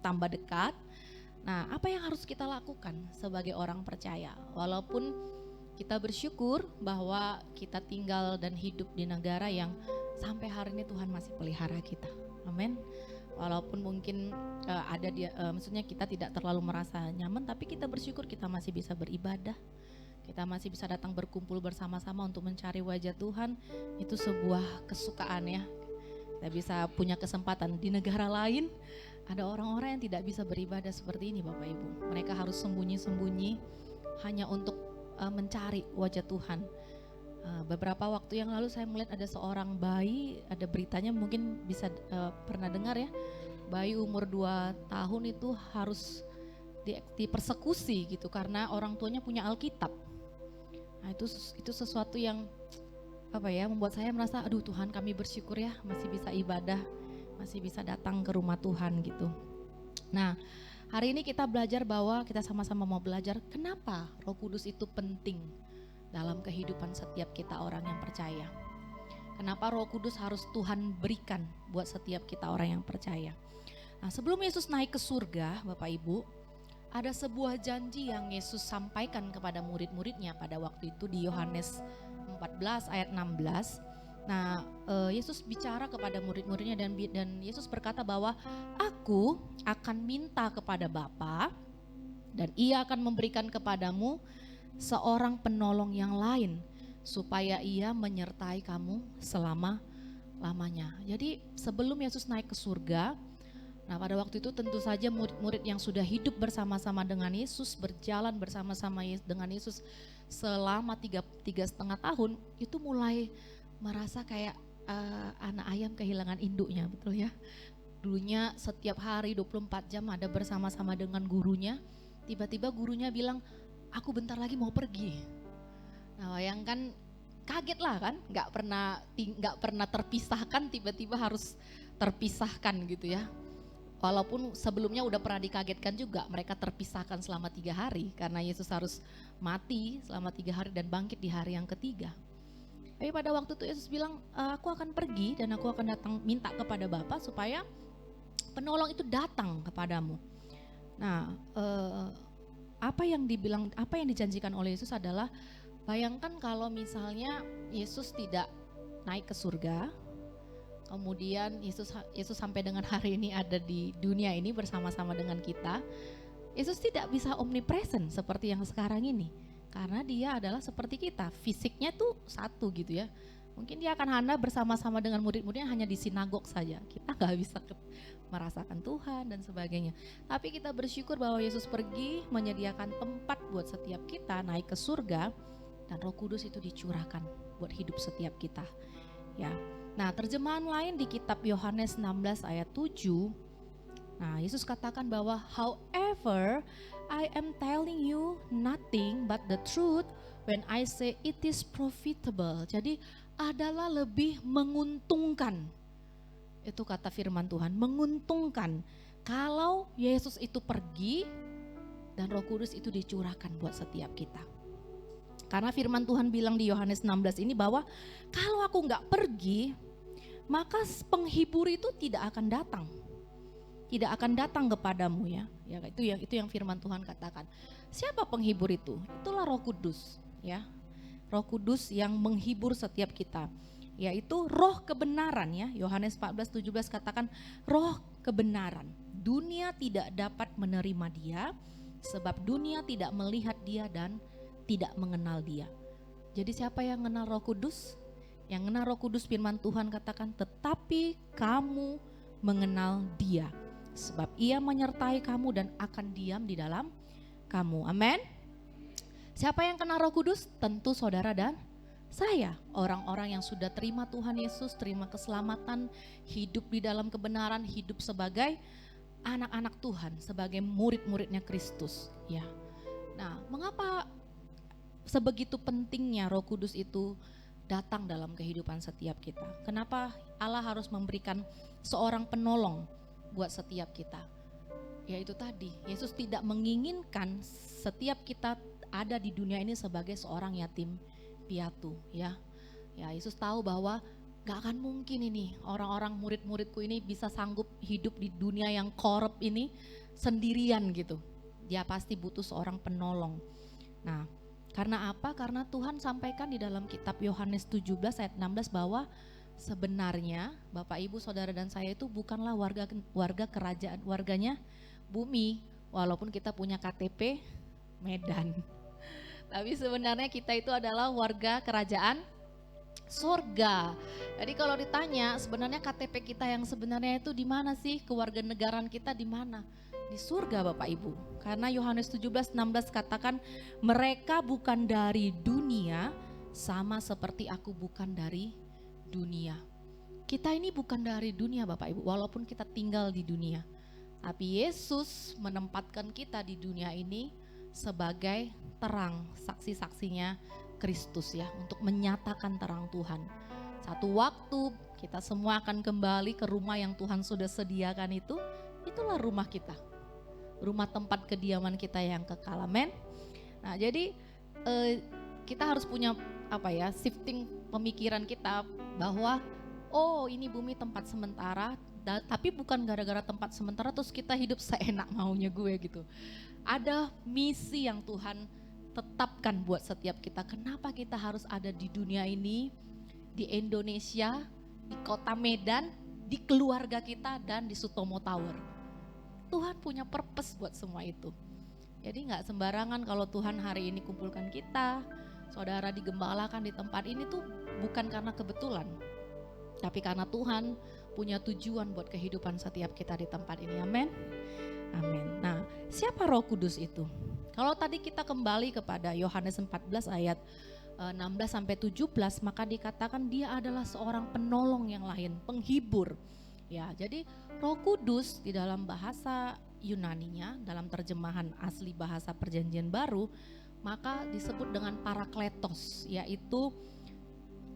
tambah dekat. Nah, apa yang harus kita lakukan sebagai orang percaya? Walaupun kita bersyukur bahwa kita tinggal dan hidup di negara yang sampai hari ini Tuhan masih pelihara kita. Amin. Walaupun mungkin maksudnya kita tidak terlalu merasa nyaman, tapi kita bersyukur kita masih bisa beribadah. Kita masih bisa datang berkumpul bersama-sama untuk mencari wajah Tuhan. Itu sebuah kesukaan ya. Kita bisa punya kesempatan. Di negara lain ada orang-orang yang tidak bisa beribadah seperti ini Bapak Ibu. Mereka harus sembunyi-sembunyi hanya untuk mencari wajah Tuhan. Beberapa waktu yang lalu saya melihat ada seorang bayi, ada beritanya mungkin bisa pernah dengar ya. Bayi umur 2 tahun itu harus dipersekusi gitu karena orang tuanya punya Alkitab. Nah, itu sesuatu yang membuat saya merasa aduh Tuhan, kami bersyukur ya masih bisa ibadah, masih bisa datang ke rumah Tuhan gitu. Nah, hari ini kita belajar bahwa kita sama-sama mau belajar kenapa Roh Kudus itu penting dalam kehidupan setiap kita orang yang percaya. Kenapa Roh Kudus harus Tuhan berikan buat setiap kita orang yang percaya. Nah, sebelum Yesus naik ke surga Bapak Ibu, ada sebuah janji yang Yesus sampaikan kepada murid-muridnya pada waktu itu di Yohanes 14 ayat 16. Nah, Yesus bicara kepada murid-muridnya dan Yesus berkata bahwa aku akan minta kepada Bapa dan Ia akan memberikan kepadamu seorang penolong yang lain supaya Ia menyertai kamu selama-lamanya. Jadi sebelum Yesus naik ke surga, nah pada waktu itu tentu saja murid-murid yang sudah hidup bersama-sama dengan Yesus, berjalan bersama-sama dengan Yesus selama 3,5 tahun, itu mulai merasa kayak anak ayam kehilangan induknya, betul ya. Dulunya setiap hari 24 jam ada bersama-sama dengan gurunya, tiba-tiba gurunya bilang, aku bentar lagi mau pergi. Nah bayangkan, kaget lah kan, nggak pernah terpisahkan, tiba-tiba harus terpisahkan gitu ya. Walaupun sebelumnya udah pernah dikagetkan juga, mereka terpisahkan selama 3 hari karena Yesus harus mati selama 3 hari dan bangkit di hari yang ketiga. Tapi pada waktu itu Yesus bilang, aku akan pergi dan aku akan datang minta kepada Bapa supaya penolong itu datang kepadamu. Nah, apa yang dijanjikan oleh Yesus adalah, bayangkan kalau misalnya Yesus tidak naik ke surga, kemudian Yesus sampai dengan hari ini ada di dunia ini bersama-sama dengan kita. Yesus tidak bisa omnipresent seperti yang sekarang ini, karena dia adalah seperti kita, fisiknya tuh satu gitu ya. Mungkin dia akan ada bersama-sama dengan murid-muridnya hanya di sinagog saja. Kita gak bisa merasakan Tuhan dan sebagainya. Tapi kita bersyukur bahwa Yesus pergi menyediakan tempat buat setiap kita naik ke surga, dan Roh Kudus itu dicurahkan buat hidup setiap kita. Ya. Nah, terjemahan lain di kitab Yohanes 16 ayat 7. Nah, Yesus katakan bahwa however I am telling you nothing but the truth when I say it is profitable. Jadi adalah lebih menguntungkan. Itu kata firman Tuhan, menguntungkan kalau Yesus itu pergi dan Roh Kudus itu dicurahkan buat setiap kita. Karena firman Tuhan bilang di Yohanes 16 ini bahwa kalau aku nggak pergi, maka penghibur itu tidak akan datang. Tidak akan datang kepadamu ya. Itu yang firman Tuhan katakan. Siapa penghibur itu? Itulah Roh Kudus ya. Roh Kudus yang menghibur setiap kita. Yaitu roh kebenaran ya. Yohanes 14:17 katakan roh kebenaran. Dunia tidak dapat menerima dia sebab dunia tidak melihat dia dan tidak mengenal dia. Jadi siapa yang mengenal Roh Kudus? Yang mengenal Roh Kudus firman Tuhan katakan, tetapi kamu mengenal dia, sebab ia menyertai kamu dan akan diam di dalam kamu. Amin. Siapa yang kenal Roh Kudus? Tentu saudara dan saya, orang-orang yang sudah terima Tuhan Yesus, terima keselamatan, hidup di dalam kebenaran, hidup sebagai anak-anak Tuhan, sebagai murid-muridnya Kristus. Ya. Nah, mengapa sebegitu pentingnya Roh Kudus itu datang dalam kehidupan setiap kita? Kenapa Allah harus memberikan seorang penolong buat setiap kita? Yaitu tadi, Yesus tidak menginginkan setiap kita ada di dunia ini sebagai seorang yatim piatu ya. Ya Yesus tahu bahwa gak akan mungkin ini orang-orang murid-muridku ini bisa sanggup hidup di dunia yang korup ini sendirian gitu. Dia pasti butuh seorang penolong. Nah, karena apa? Karena Tuhan sampaikan di dalam kitab Yohanes 17 ayat 16 bahwa sebenarnya Bapak Ibu Saudara dan saya itu bukanlah warga kerajaan, warganya bumi, walaupun kita punya KTP Medan. Tapi sebenarnya kita itu adalah warga kerajaan surga. Jadi kalau ditanya sebenarnya KTP kita yang sebenarnya itu di mana sih? Kewarganegaraan kita di mana? Di surga Bapak Ibu. Karena Yohanes 17:16 katakan mereka bukan dari dunia sama seperti aku bukan dari dunia. Kita ini bukan dari dunia Bapak Ibu, walaupun kita tinggal di dunia. Tapi Yesus menempatkan kita di dunia ini sebagai terang, saksi-saksinya Kristus ya, untuk menyatakan terang Tuhan. Satu waktu kita semua akan kembali ke rumah yang Tuhan sudah sediakan itu, itulah rumah kita. Rumah tempat kediaman kita yang kekal, amin. Nah jadi kita harus punya shifting pemikiran kita bahwa oh ini bumi tempat sementara, tapi bukan gara-gara tempat sementara terus kita hidup seenak maunya gue gitu. Ada misi yang Tuhan tetapkan buat setiap kita. Kenapa kita harus ada di dunia ini, di Indonesia, di kota Medan, di keluarga kita dan di Sutomo Tower. Tuhan punya purpose buat semua itu. Jadi gak sembarangan kalau Tuhan hari ini kumpulkan kita, saudara digembalakan di tempat ini tuh bukan karena kebetulan. Tapi karena Tuhan punya tujuan buat kehidupan setiap kita di tempat ini, amin. Amin. Nah, siapa Roh Kudus itu? Kalau tadi kita kembali kepada Yohanes 14 ayat 16 sampai 17, maka dikatakan dia adalah seorang penolong yang lain, penghibur. Ya, jadi Roh Kudus di dalam bahasa Yunaninya, dalam terjemahan asli bahasa Perjanjian Baru, maka disebut dengan parakletos, yaitu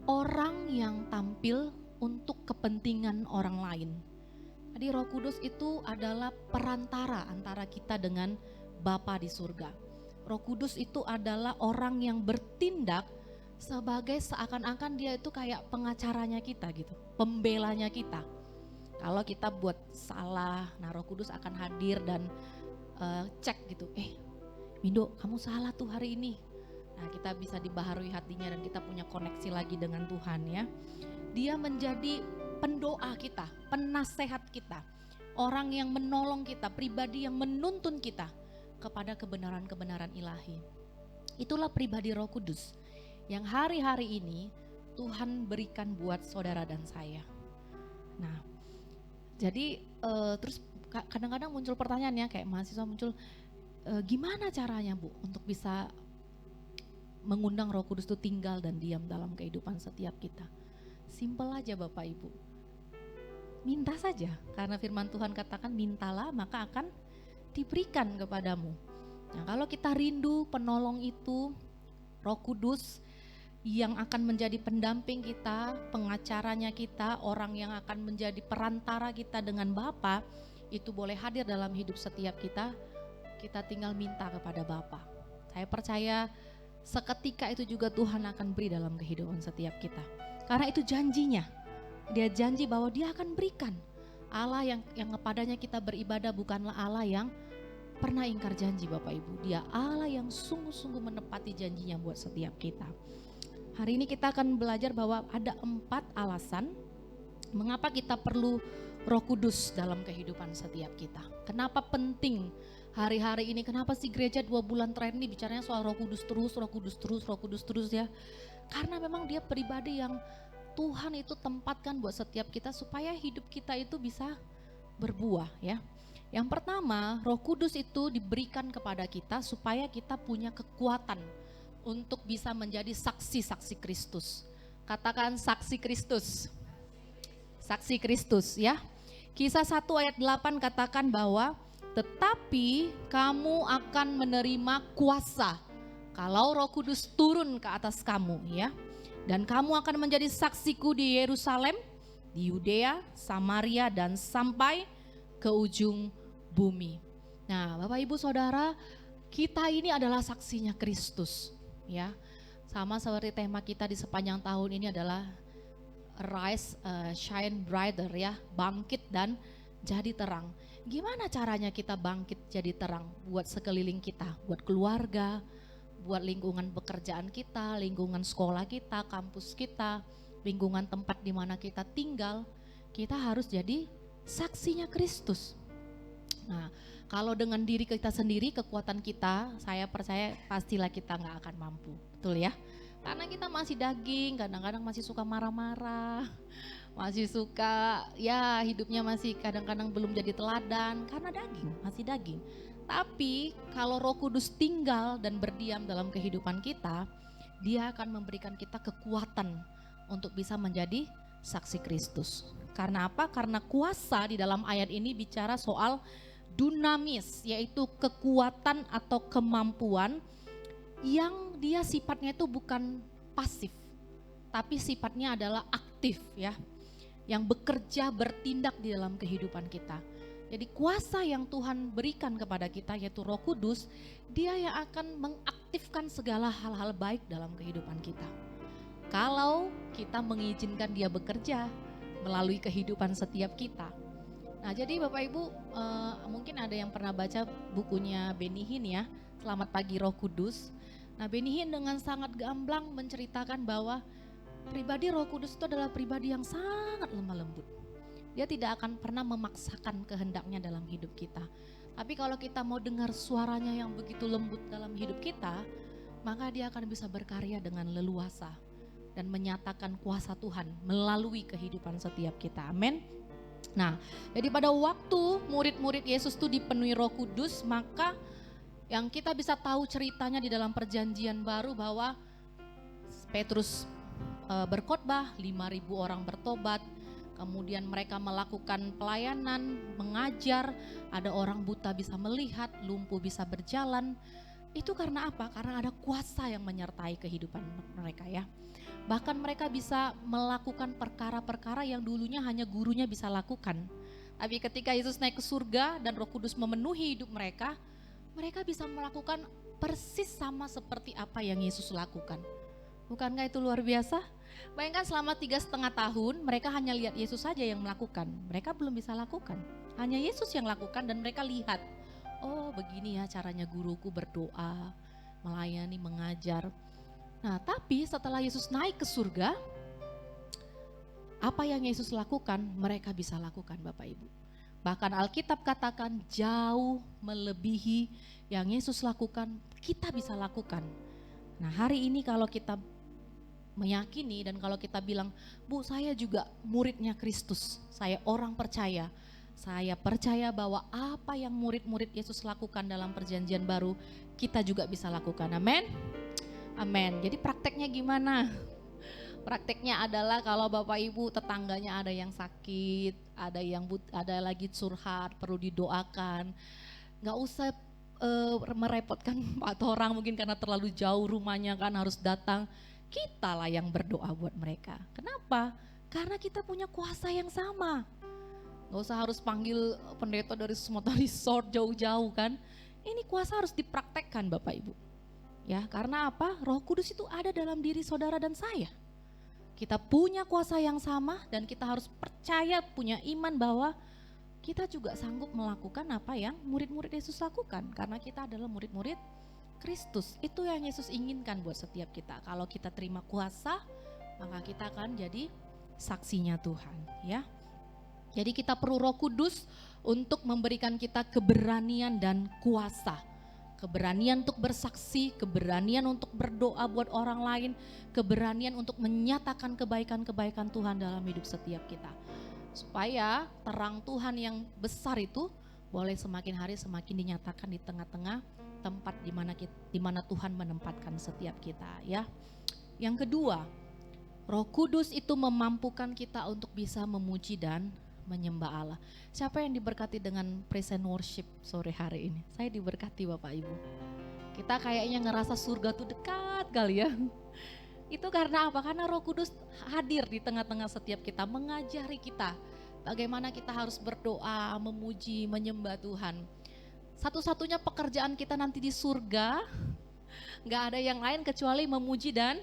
orang yang tampil untuk kepentingan orang lain. Jadi Roh Kudus itu adalah perantara antara kita dengan Bapa di surga. Roh Kudus itu adalah orang yang bertindak sebagai seakan-akan dia itu kayak pengacaranya kita gitu, pembelanya kita. Kalau kita buat salah, nah Roh Kudus akan hadir dan cek gitu, Mindo kamu salah tuh hari ini. Nah kita bisa dibaharui hatinya dan kita punya koneksi lagi dengan Tuhan ya. Dia menjadi pendoa kita, penasehat kita, orang yang menolong kita, pribadi yang menuntun kita kepada kebenaran-kebenaran ilahi. Itulah pribadi Roh Kudus yang hari-hari ini Tuhan berikan buat saudara dan saya. Nah, jadi terus kadang-kadang muncul pertanyaan ya, kayak mahasiswa muncul, gimana caranya Bu untuk bisa mengundang Roh Kudus itu tinggal dan diam dalam kehidupan setiap kita? Simpel aja Bapak Ibu. Minta saja, karena firman Tuhan katakan mintalah maka akan diberikan kepadamu. Nah kalau kita rindu penolong itu, Roh Kudus yang akan menjadi pendamping kita, pengacaranya kita, orang yang akan menjadi perantara kita dengan Bapa, itu boleh hadir dalam hidup setiap kita, kita tinggal minta kepada Bapa. Saya percaya seketika itu juga Tuhan akan beri dalam kehidupan setiap kita. Karena itu janjinya. Dia janji bahwa dia akan berikan. Allah yang kepadanya kita beribadah bukanlah Allah yang pernah ingkar janji Bapak Ibu. Dia Allah yang sungguh-sungguh menepati janjinya buat setiap kita. Hari ini kita akan belajar bahwa ada 4 alasan mengapa kita perlu Roh Kudus dalam kehidupan setiap kita. Kenapa penting hari-hari ini, kenapa sih gereja 2 bulan terakhir ini bicaranya soal Roh Kudus terus, Roh Kudus terus, Roh Kudus terus ya. Karena memang dia pribadi yang Tuhan itu tempatkan buat setiap kita supaya hidup kita itu bisa berbuah ya. Yang pertama, Roh Kudus itu diberikan kepada kita supaya kita punya kekuatan untuk bisa menjadi saksi-saksi Kristus. Katakan saksi Kristus. Saksi Kristus ya. Kisah 1 ayat 8 katakan bahwa tetapi kamu akan menerima kuasa kalau Roh Kudus turun ke atas kamu ya. Dan kamu akan menjadi saksiku di Yerusalem, di Yudea, Samaria dan sampai ke ujung bumi. Nah, Bapak Ibu Saudara, kita ini adalah saksinya Kristus, ya. Sama seperti tema kita di sepanjang tahun ini adalah Rise, Shine Brighter ya, bangkit dan jadi terang. Gimana caranya kita bangkit jadi terang buat sekeliling kita, buat keluarga, buat lingkungan pekerjaan kita, lingkungan sekolah kita, kampus kita, lingkungan tempat di mana kita tinggal. Kita harus jadi saksinya Kristus. Nah, kalau dengan diri kita sendiri, kekuatan kita, saya percaya pastilah kita nggak akan mampu, betul ya? Karena kita masih daging, kadang-kadang masih suka marah-marah, masih suka, ya hidupnya masih kadang-kadang belum jadi teladan, karena daging, masih daging. Tapi kalau Roh Kudus tinggal dan berdiam dalam kehidupan kita, Dia akan memberikan kita kekuatan untuk bisa menjadi saksi Kristus. Karena apa? Karena kuasa di dalam ayat ini bicara soal dunamis, yaitu kekuatan atau kemampuan yang dia sifatnya itu bukan pasif, tapi sifatnya adalah aktif ya, yang bekerja bertindak di dalam kehidupan kita. Jadi kuasa yang Tuhan berikan kepada kita yaitu Roh Kudus, Dia yang akan mengaktifkan segala hal-hal baik dalam kehidupan kita. Kalau kita mengizinkan Dia bekerja melalui kehidupan setiap kita. Nah, jadi Bapak Ibu, mungkin ada yang pernah baca bukunya Benny Hinn ya, Selamat Pagi Roh Kudus. Nah, Benny Hinn dengan sangat gamblang menceritakan bahwa pribadi Roh Kudus itu adalah pribadi yang sangat lemah lembut. Dia tidak akan pernah memaksakan kehendaknya dalam hidup kita. Tapi kalau kita mau dengar suaranya yang begitu lembut dalam hidup kita, maka Dia akan bisa berkarya dengan leluasa dan menyatakan kuasa Tuhan melalui kehidupan setiap kita. Amin. Nah, jadi pada waktu murid-murid Yesus itu dipenuhi Roh Kudus, maka yang kita bisa tahu ceritanya di dalam Perjanjian Baru bahwa Petrus berkhotbah, 5.000 orang bertobat, kemudian mereka melakukan pelayanan, mengajar, ada orang buta bisa melihat, lumpuh bisa berjalan. Itu karena apa? Karena ada kuasa yang menyertai kehidupan mereka ya. Bahkan mereka bisa melakukan perkara-perkara yang dulunya hanya gurunya bisa lakukan. Tapi ketika Yesus naik ke surga dan Roh Kudus memenuhi hidup mereka, mereka bisa melakukan persis sama seperti apa yang Yesus lakukan. Bukankah itu luar biasa? Bayangkan selama 3,5 tahun mereka hanya lihat Yesus saja yang melakukan. Mereka belum bisa lakukan. Hanya Yesus yang lakukan dan mereka lihat. Oh, begini ya caranya guruku berdoa, melayani, mengajar. Nah, tapi setelah Yesus naik ke surga, apa yang Yesus lakukan, mereka bisa lakukan Bapak Ibu. Bahkan Alkitab katakan jauh melebihi yang Yesus lakukan, kita bisa lakukan. Nah, hari ini kalau kita meyakini dan kalau kita bilang, Bu, saya juga muridnya Kristus, saya orang percaya. Saya percaya bahwa apa yang murid-murid Yesus lakukan dalam Perjanjian Baru, kita juga bisa lakukan. Amin. Amin. Jadi prakteknya gimana? Prakteknya adalah kalau Bapak Ibu tetangganya ada yang sakit, ada lagi curhat, perlu didoakan. Nggak usah merepotkan atau orang mungkin karena terlalu jauh rumahnya kan harus datang. Kita lah yang berdoa buat mereka. Kenapa? Karena kita punya kuasa yang sama. Nggak usah harus panggil pendeta dari Sumatera Resort jauh-jauh kan. Ini kuasa harus dipraktekkan Bapak Ibu. Ya, karena apa? Roh Kudus itu ada dalam diri saudara dan saya. Kita punya kuasa yang sama dan kita harus percaya, punya iman bahwa kita juga sanggup melakukan apa yang murid-murid Yesus lakukan. Karena kita adalah murid-murid Kristus. Itu yang Yesus inginkan buat setiap kita. Kalau kita terima kuasa, maka kita akan jadi saksinya Tuhan. Ya. Jadi kita perlu Roh Kudus untuk memberikan kita keberanian dan kuasa. Keberanian untuk bersaksi, keberanian untuk berdoa buat orang lain, keberanian untuk menyatakan kebaikan-kebaikan Tuhan dalam hidup setiap kita. Supaya terang Tuhan yang besar itu boleh semakin hari semakin dinyatakan di tengah-tengah tempat di mana Tuhan menempatkan setiap kita ya. Yang kedua, Roh Kudus itu memampukan kita untuk bisa memuji dan menyembah Allah. Siapa yang diberkati dengan praise and worship sore hari ini? Saya diberkati Bapak Ibu. Kita kayaknya ngerasa surga tuh dekat kali ya. Itu karena apa? Karena Roh Kudus hadir di tengah-tengah setiap kita, mengajari kita bagaimana kita harus berdoa, memuji, menyembah Tuhan. Satu-satunya pekerjaan kita nanti di surga Nggak ada yang lain kecuali memuji dan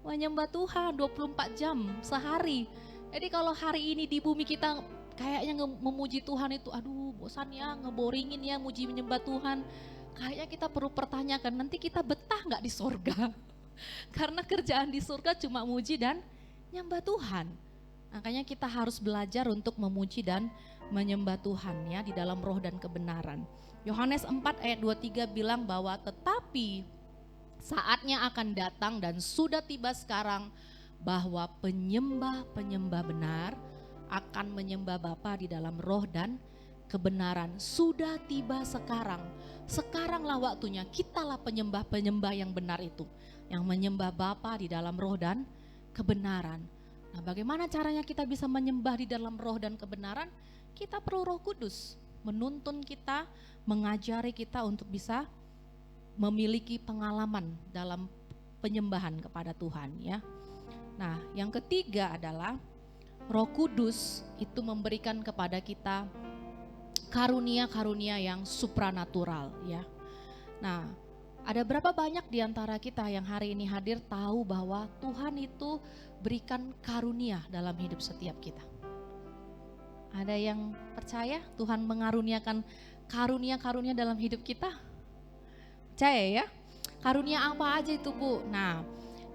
menyembah Tuhan 24 jam sehari. Jadi kalau hari ini di bumi kita kayaknya memuji Tuhan itu, aduh bosan ya, ngeboringin ya muji menyembah Tuhan. Kayaknya kita perlu pertanyakan, nanti kita betah nggak di surga? Karena kerjaan di surga cuma muji dan nyembah Tuhan. Makanya kita harus belajar untuk memuji dan menyembah Tuhan ya di dalam roh dan kebenaran. Yohanes 4 ayat 23 bilang bahwa tetapi saatnya akan datang dan sudah tiba sekarang bahwa penyembah-penyembah benar akan menyembah Bapa di dalam roh dan kebenaran. Sudah tiba sekarang. Sekaranglah waktunya, kitalah penyembah-penyembah yang benar itu, yang menyembah Bapa di dalam roh dan kebenaran. Nah, bagaimana caranya kita bisa menyembah di dalam roh dan kebenaran? Kita perlu Roh Kudus menuntun kita, mengajari kita untuk bisa memiliki pengalaman dalam penyembahan kepada Tuhan ya. Nah, yang ketiga adalah Roh Kudus itu memberikan kepada kita karunia-karunia yang supranatural ya. Nah, ada berapa banyak di antara kita yang hari ini hadir tahu bahwa Tuhan itu berikan karunia dalam hidup setiap kita? Ada yang percaya Tuhan mengaruniakan karunia-karunia dalam hidup kita? Percaya ya? Karunia apa aja itu Bu? Nah,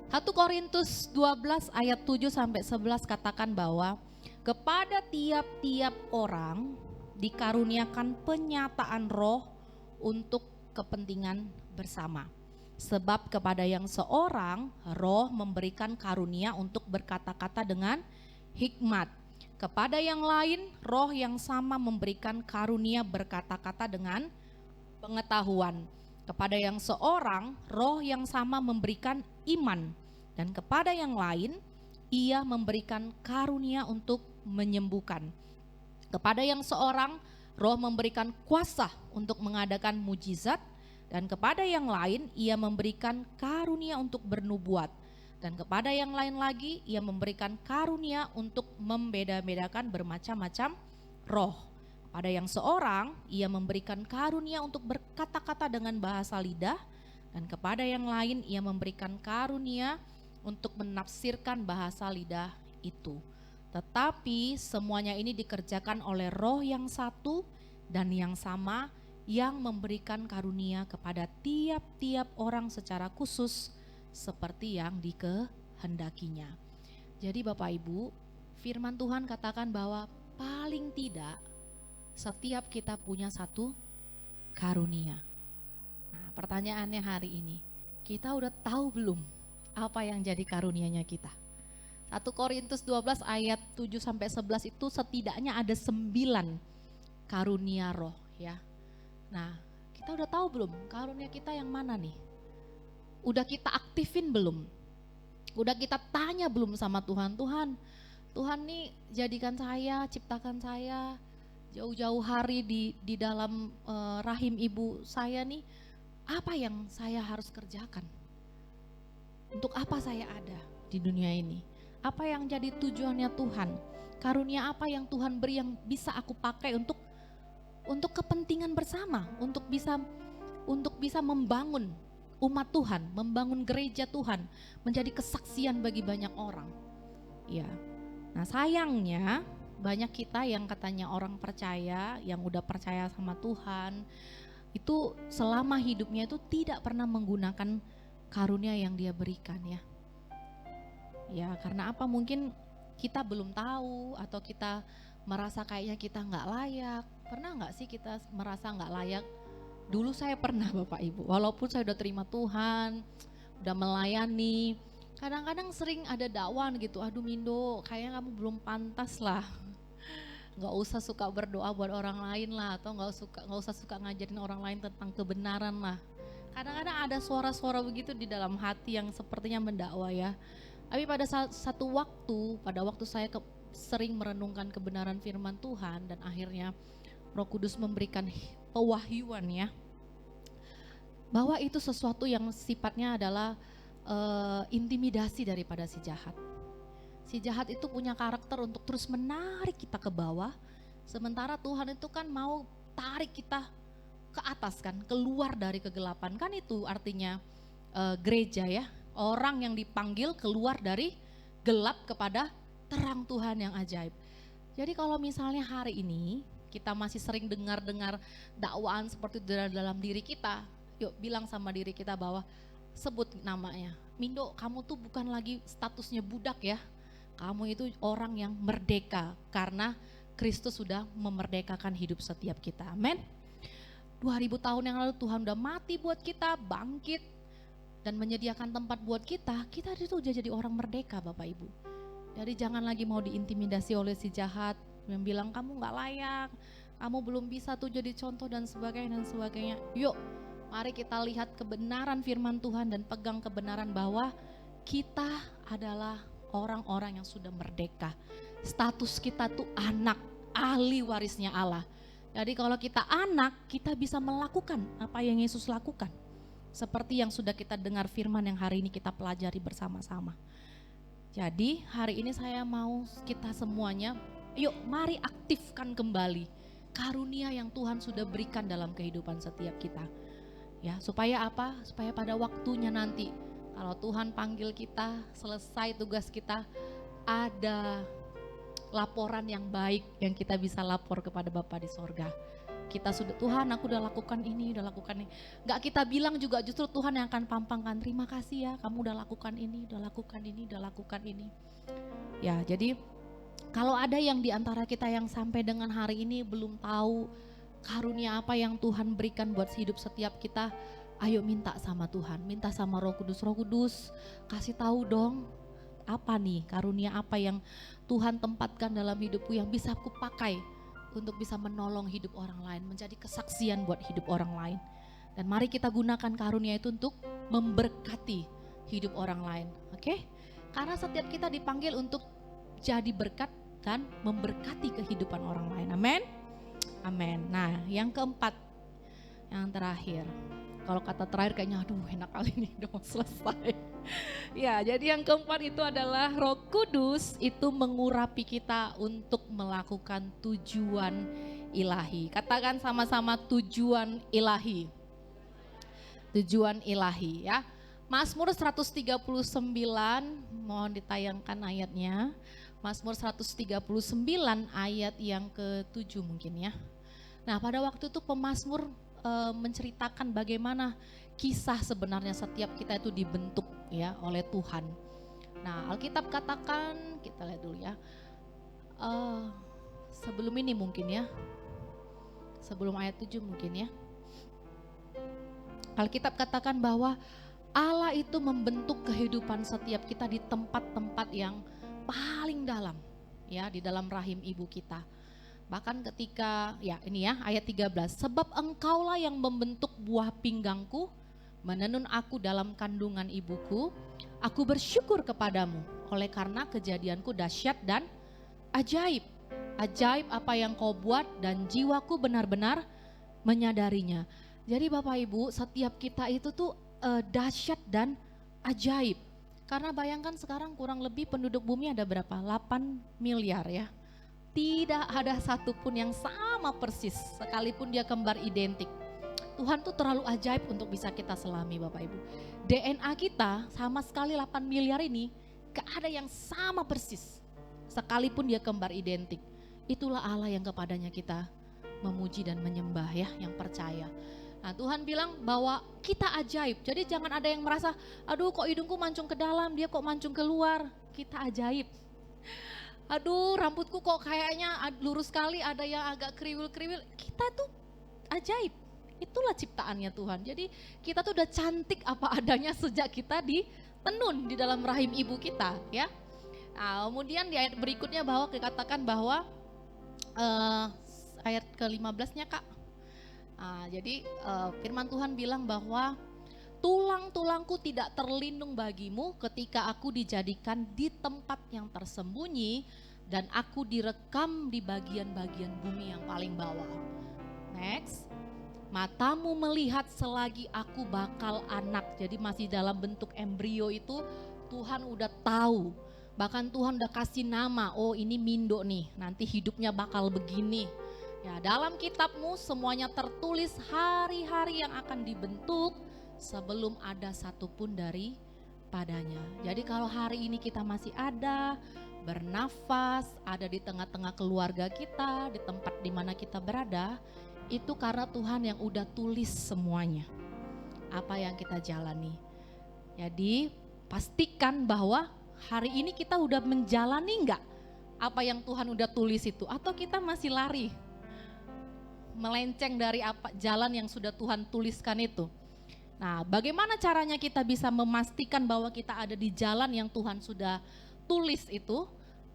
1 Korintus 12 ayat 7 sampai 11 katakan bahwa kepada tiap-tiap orang dikaruniakan penyataan roh untuk kepentingan bersama. Sebab kepada yang seorang roh memberikan karunia untuk berkata-kata dengan hikmat. Kepada yang lain roh yang sama memberikan karunia berkata-kata dengan pengetahuan. Kepada yang seorang roh yang sama memberikan iman. Dan kepada yang lain ia memberikan karunia untuk menyembuhkan. Kepada yang seorang roh memberikan kuasa untuk mengadakan mujizat. Dan kepada yang lain ia memberikan karunia untuk bernubuat. Dan kepada yang lain lagi ia memberikan karunia untuk membeda-bedakan bermacam-macam roh. Pada yang seorang ia memberikan karunia untuk berkata-kata dengan bahasa lidah. Dan kepada yang lain ia memberikan karunia untuk menafsirkan bahasa lidah itu. Tetapi semuanya ini dikerjakan oleh roh yang satu dan yang sama yang memberikan karunia kepada tiap-tiap orang secara khusus seperti yang dikehendakinya. Jadi Bapak Ibu, firman Tuhan katakan bahwa paling tidak setiap kita punya satu karunia. Nah, pertanyaannya hari ini, kita udah tahu belum apa yang jadi karunianya kita? 1 Korintus 12 ayat 7 sampai 11 itu setidaknya ada 9 karunia roh ya. Nah, kita udah tahu belum karunia kita yang mana nih? Udah kita aktifin belum? Udah kita tanya belum sama Tuhan? Tuhan nih jadikan saya, ciptakan saya jauh-jauh hari di dalam rahim ibu saya nih, apa yang saya harus kerjakan? Untuk apa saya ada di dunia ini? Apa yang jadi tujuannya Tuhan? Karunia apa yang Tuhan beri yang bisa aku pakai untuk kepentingan bersama, untuk bisa membangun umat Tuhan, membangun gereja Tuhan, menjadi kesaksian bagi banyak orang. Ya. Nah, sayangnya banyak kita yang katanya orang percaya, yang udah percaya sama Tuhan, itu selama hidupnya itu tidak pernah menggunakan karunia yang Dia berikan ya. Ya, karena apa? Mungkin kita belum tahu atau kita merasa kayaknya kita nggak layak. Pernah nggak sih kita merasa nggak layak? Dulu saya pernah Bapak Ibu, walaupun saya udah terima Tuhan, udah melayani, kadang-kadang sering ada dakwaan gitu, aduh Mindo kayaknya kamu belum pantas lah, gak usah suka berdoa buat orang lain lah, atau gak usah suka ngajarin orang lain tentang kebenaran lah. Kadang-kadang ada suara-suara begitu di dalam hati yang sepertinya mendakwa ya. Tapi pada pada waktu saya sering merenungkan kebenaran firman Tuhan dan akhirnya Roh Kudus memberikan pewahyuan ya, bahwa itu sesuatu yang sifatnya adalah intimidasi daripada si jahat. Si jahat itu punya karakter untuk terus menarik kita ke bawah, sementara Tuhan itu kan mau tarik kita ke atas kan, keluar dari kegelapan kan. Itu artinya gereja ya. Orang yang dipanggil keluar dari gelap kepada terang Tuhan yang ajaib. Jadi kalau misalnya hari ini kita masih sering dengar-dengar dakwaan seperti itu dalam diri kita, yuk bilang sama diri kita bahwa sebut namanya. Mindo, kamu tuh bukan lagi statusnya budak ya. Kamu itu orang yang merdeka karena Kristus sudah memerdekakan hidup setiap kita. Amin. 2000 tahun yang lalu Tuhan udah mati buat kita, bangkit dan menyediakan tempat buat kita. Kita itu udah jadi orang merdeka Bapak Ibu. Jadi jangan lagi mau diintimidasi oleh si jahat yang bilang kamu gak layak, kamu belum bisa tuh jadi contoh dan sebagainya. Yuk, mari kita lihat kebenaran firman Tuhan dan pegang kebenaran bahwa kita adalah orang-orang yang sudah merdeka. Status kita tuh anak, ahli warisnya Allah. Jadi kalau kita anak, kita bisa melakukan apa yang Yesus lakukan. Seperti yang sudah kita dengar firman yang hari ini kita pelajari bersama-sama. Jadi hari ini saya mau kita semuanya, yuk mari aktifkan kembali karunia yang Tuhan sudah berikan dalam kehidupan setiap kita. Ya, supaya apa? Supaya pada waktunya nanti kalau Tuhan panggil kita, selesai tugas kita, ada laporan yang baik yang kita bisa lapor kepada Bapa di sorga. Kita sudah, Tuhan aku udah lakukan ini, udah lakukan ini. Gak kita bilang juga, justru Tuhan yang akan pampangkan, terima kasih ya kamu udah lakukan ini, udah lakukan ini, udah lakukan ini. Ya, jadi kalau ada yang di antara kita yang sampai dengan hari ini belum tahu karunia apa yang Tuhan berikan buat hidup setiap kita, ayo minta sama Tuhan, minta sama Roh Kudus, kasih tahu dong apa nih karunia apa yang Tuhan tempatkan dalam hidupku yang bisa aku pakai untuk bisa menolong hidup orang lain, menjadi kesaksian buat hidup orang lain. Dan mari kita gunakan karunia itu untuk memberkati hidup orang lain, oke? Karena setiap kita dipanggil untuk jadi berkat dan memberkati kehidupan orang lain, amin? Amin. Nah yang keempat, yang terakhir, kalau kata terakhir kayaknya aduh enak kali ini udah mau selesai. Ya, jadi yang keempat itu adalah Roh Kudus itu mengurapi kita untuk melakukan tujuan ilahi. Katakan sama-sama tujuan ilahi. Tujuan ilahi ya. Mazmur 139, mohon ditayangkan ayatnya. Mazmur 139 ayat yang ke-7 mungkin ya. Nah, pada waktu itu pemazmur menceritakan bagaimana kisah sebenarnya setiap kita itu dibentuk ya oleh Tuhan. Nah, Alkitab katakan, kita lihat dulu ya. Sebelum ini mungkin ya. Sebelum ayat 7 mungkin ya. Alkitab katakan bahwa Allah itu membentuk kehidupan setiap kita di tempat-tempat yang paling dalam ya, di dalam rahim ibu kita. Bahkan ketika, ya ini ya ayat 13, sebab engkaulah yang membentuk buah pinggangku, menenun aku dalam kandungan ibuku, aku bersyukur kepadamu, oleh karena kejadianku dahsyat dan ajaib. Ajaib apa yang kau buat dan jiwaku benar-benar menyadarinya. Jadi Bapak Ibu, setiap kita itu tuh dahsyat dan ajaib. Karena bayangkan sekarang kurang lebih penduduk bumi ada berapa? 8 miliar ya. Tidak ada satupun yang sama persis, sekalipun dia kembar identik. Tuhan tuh terlalu ajaib untuk bisa kita selami Bapak Ibu. DNA kita sama sekali 8 miliar ini gak ada yang sama persis, sekalipun dia kembar identik. Itulah Allah yang kepadanya kita memuji dan menyembah ya, yang percaya. Nah Tuhan bilang bahwa kita ajaib, jadi jangan ada yang merasa, aduh kok hidungku mancung ke dalam, dia kok mancung keluar. Kita ajaib. Aduh rambutku kok kayaknya lurus sekali, ada yang agak kriwil-kriwil. Kita tuh ajaib, itulah ciptaannya Tuhan. Jadi kita tuh udah cantik apa adanya sejak kita ditenun di dalam rahim ibu kita ya. Nah, kemudian di ayat berikutnya bahwa dikatakan bahwa ayat ke-15-nya Kak. Nah, jadi firman Tuhan bilang bahwa tulang-tulangku tidak terlindung bagimu ketika aku dijadikan di tempat yang tersembunyi dan aku direkam di bagian-bagian bumi yang paling bawah. Next, matamu melihat selagi aku bakal anak. Jadi masih dalam bentuk embrio itu Tuhan udah tahu. Bahkan Tuhan udah kasih nama, oh ini Mindo nih, nanti hidupnya bakal begini. Ya, dalam kitabmu semuanya tertulis hari-hari yang akan dibentuk sebelum ada satupun daripadanya. Jadi kalau hari ini kita masih ada, bernafas, ada di tengah-tengah keluarga kita, di tempat di mana kita berada, itu karena Tuhan yang udah tulis semuanya. Apa yang kita jalani. Jadi pastikan bahwa hari ini kita udah menjalani enggak apa yang Tuhan udah tulis itu, atau kita masih lari melenceng dari apa jalan yang sudah Tuhan tuliskan itu. Nah, bagaimana caranya kita bisa memastikan bahwa kita ada di jalan yang Tuhan sudah tulis itu?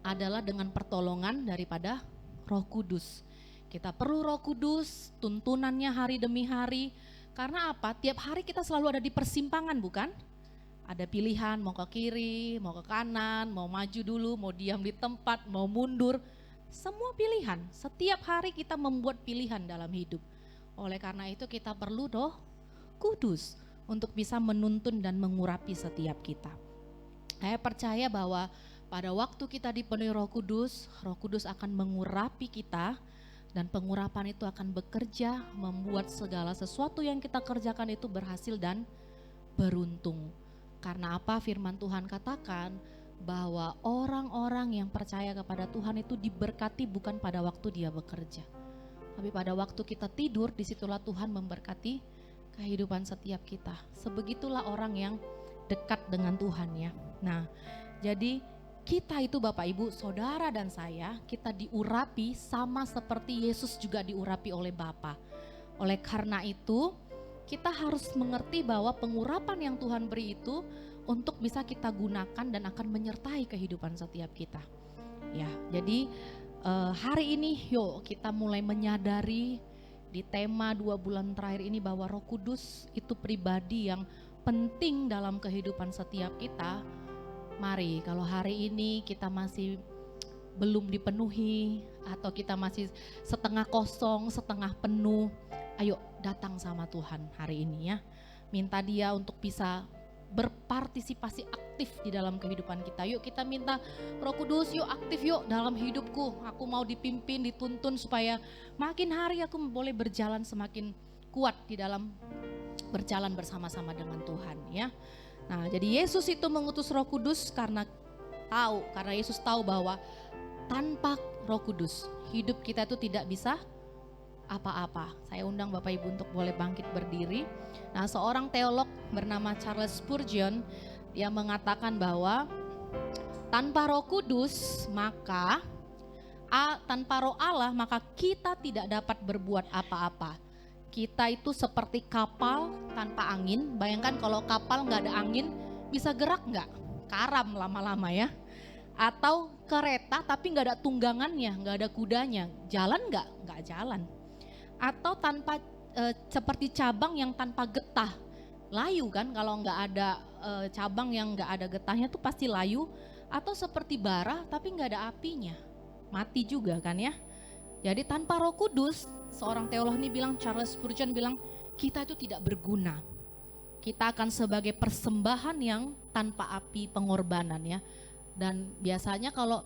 Adalah dengan pertolongan daripada Roh Kudus. Kita perlu Roh Kudus, tuntunannya hari demi hari. Karena apa? Tiap hari kita selalu ada di persimpangan, bukan? Ada pilihan mau ke kiri, mau ke kanan, mau maju dulu, mau diam di tempat, mau mundur. Semua pilihan, setiap hari kita membuat pilihan dalam hidup. Oleh karena itu kita perlu Roh Kudus untuk bisa menuntun dan mengurapi setiap kita. Saya percaya bahwa pada waktu kita dipenuhi Roh Kudus akan mengurapi kita, dan pengurapan itu akan bekerja membuat segala sesuatu yang kita kerjakan itu berhasil dan beruntung. Karena apa? Firman Tuhan katakan bahwa orang-orang yang percaya kepada Tuhan itu diberkati bukan pada waktu dia bekerja, tapi pada waktu kita tidur, disitulah Tuhan memberkati kehidupan setiap kita. Sebegitulah orang yang dekat dengan Tuhan ya. Nah, jadi kita itu Bapak Ibu, saudara dan saya, kita diurapi sama seperti Yesus juga diurapi oleh Bapa. Oleh karena itu, kita harus mengerti bahwa pengurapan yang Tuhan beri itu untuk bisa kita gunakan dan akan menyertai kehidupan setiap kita. Ya, jadi hari ini yuk kita mulai menyadari di tema 2 bulan terakhir ini bahwa Roh Kudus itu pribadi yang penting dalam kehidupan setiap kita. Mari kalau hari ini kita masih belum dipenuhi atau kita masih setengah kosong, setengah penuh, ayo datang sama Tuhan hari ini ya. Minta Dia untuk bisa berpartisipasi aktif di dalam kehidupan kita. Yuk kita minta Roh Kudus, yuk aktif yuk dalam hidupku. Aku mau dipimpin, dituntun supaya makin hari aku boleh berjalan semakin kuat di dalam berjalan bersama-sama dengan Tuhan ya. Nah, jadi Yesus itu mengutus Roh Kudus karena Yesus tahu bahwa tanpa Roh Kudus hidup kita itu tidak bisa apa-apa. Saya undang Bapak Ibu untuk boleh bangkit berdiri. Nah, seorang teolog bernama Charles Spurgeon dia mengatakan bahwa tanpa Roh Kudus tanpa Roh Allah maka kita tidak dapat berbuat apa-apa. Kita itu seperti kapal tanpa angin. Bayangkan kalau kapal nggak ada angin, bisa gerak nggak? Karam lama-lama ya. Atau kereta tapi nggak ada tunggangannya, nggak ada kudanya, jalan nggak? Nggak jalan. Atau tanpa seperti cabang yang tanpa getah, layu kan? Kalau nggak ada cabang yang nggak ada getahnya tuh pasti layu. Atau seperti bara tapi nggak ada apinya, mati juga kan ya. Jadi tanpa Roh Kudus, seorang teolog ini bilang, Charles Spurgeon bilang, kita itu tidak berguna. Kita akan sebagai persembahan yang tanpa api pengorbanan ya. Dan biasanya kalau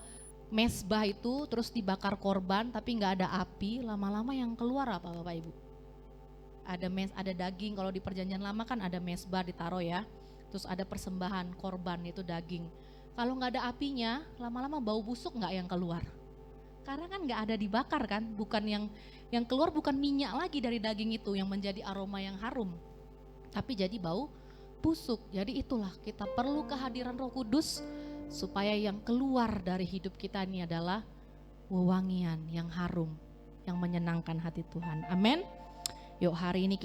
mesbah itu terus dibakar korban tapi nggak ada api, lama-lama yang keluar apa Bapak Ibu? Ada daging. Kalau di perjanjian lama kan ada mesbah ditaruh ya. Terus ada persembahan korban itu daging. Kalau nggak ada apinya, lama-lama bau busuk nggak yang keluar? Karena kan nggak ada dibakar kan, bukan yang keluar bukan minyak lagi dari daging itu yang menjadi aroma yang harum, tapi jadi bau busuk. Jadi itulah kita perlu kehadiran Roh Kudus supaya yang keluar dari hidup kita ini adalah wewangian yang harum, yang menyenangkan hati Tuhan. Amin. Yuk hari ini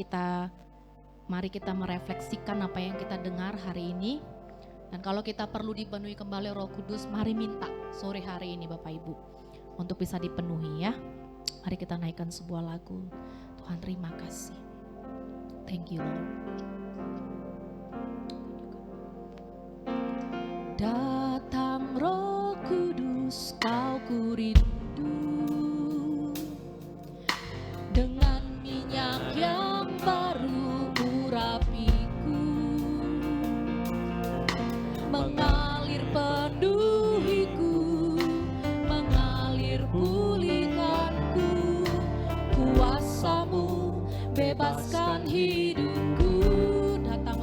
mari kita merefleksikan apa yang kita dengar hari ini. Dan kalau kita perlu dipenuhi kembali Roh Kudus, mari minta sore hari ini Bapak Ibu untuk bisa dipenuhi ya. Mari kita naikkan sebuah lagu. Tuhan terima kasih. Thank you Lord. Datang Roh Kudus, kau ku rindu. Dengan minyak yang baru urapiku, mengalir penuhiku, pulihkanku, kuasa-Mu bebaskan hidupku. Datang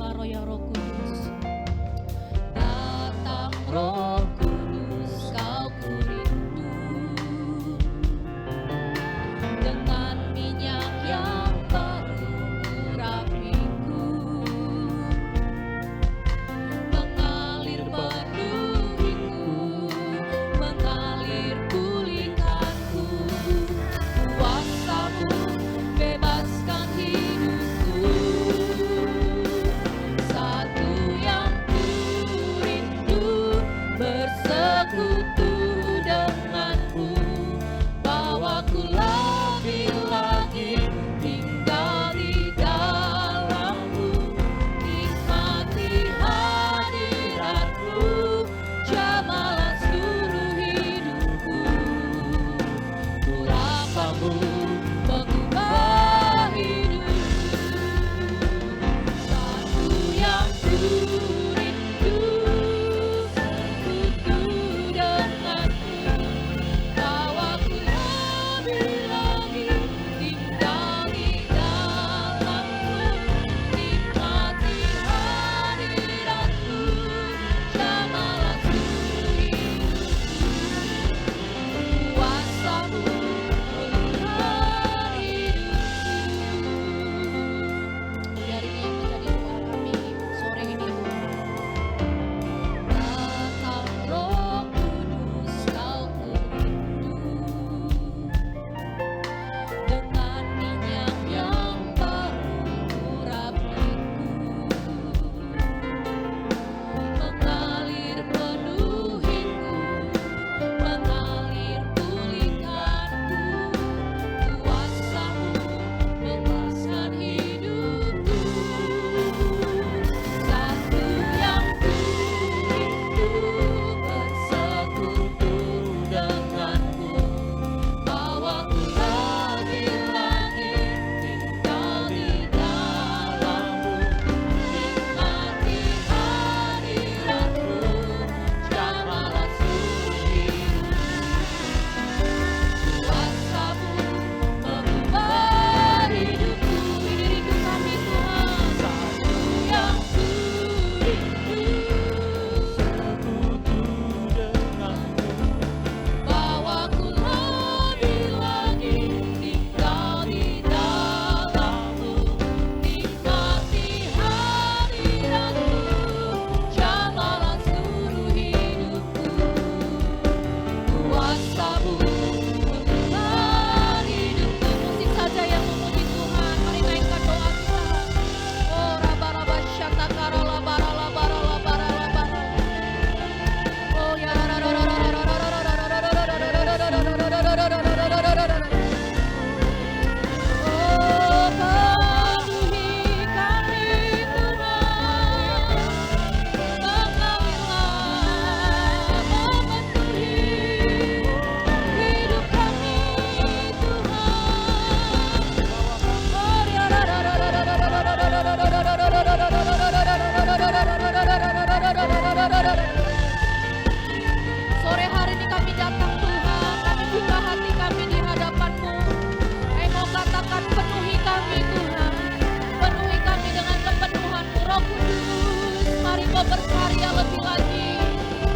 berkarya lebih lagi.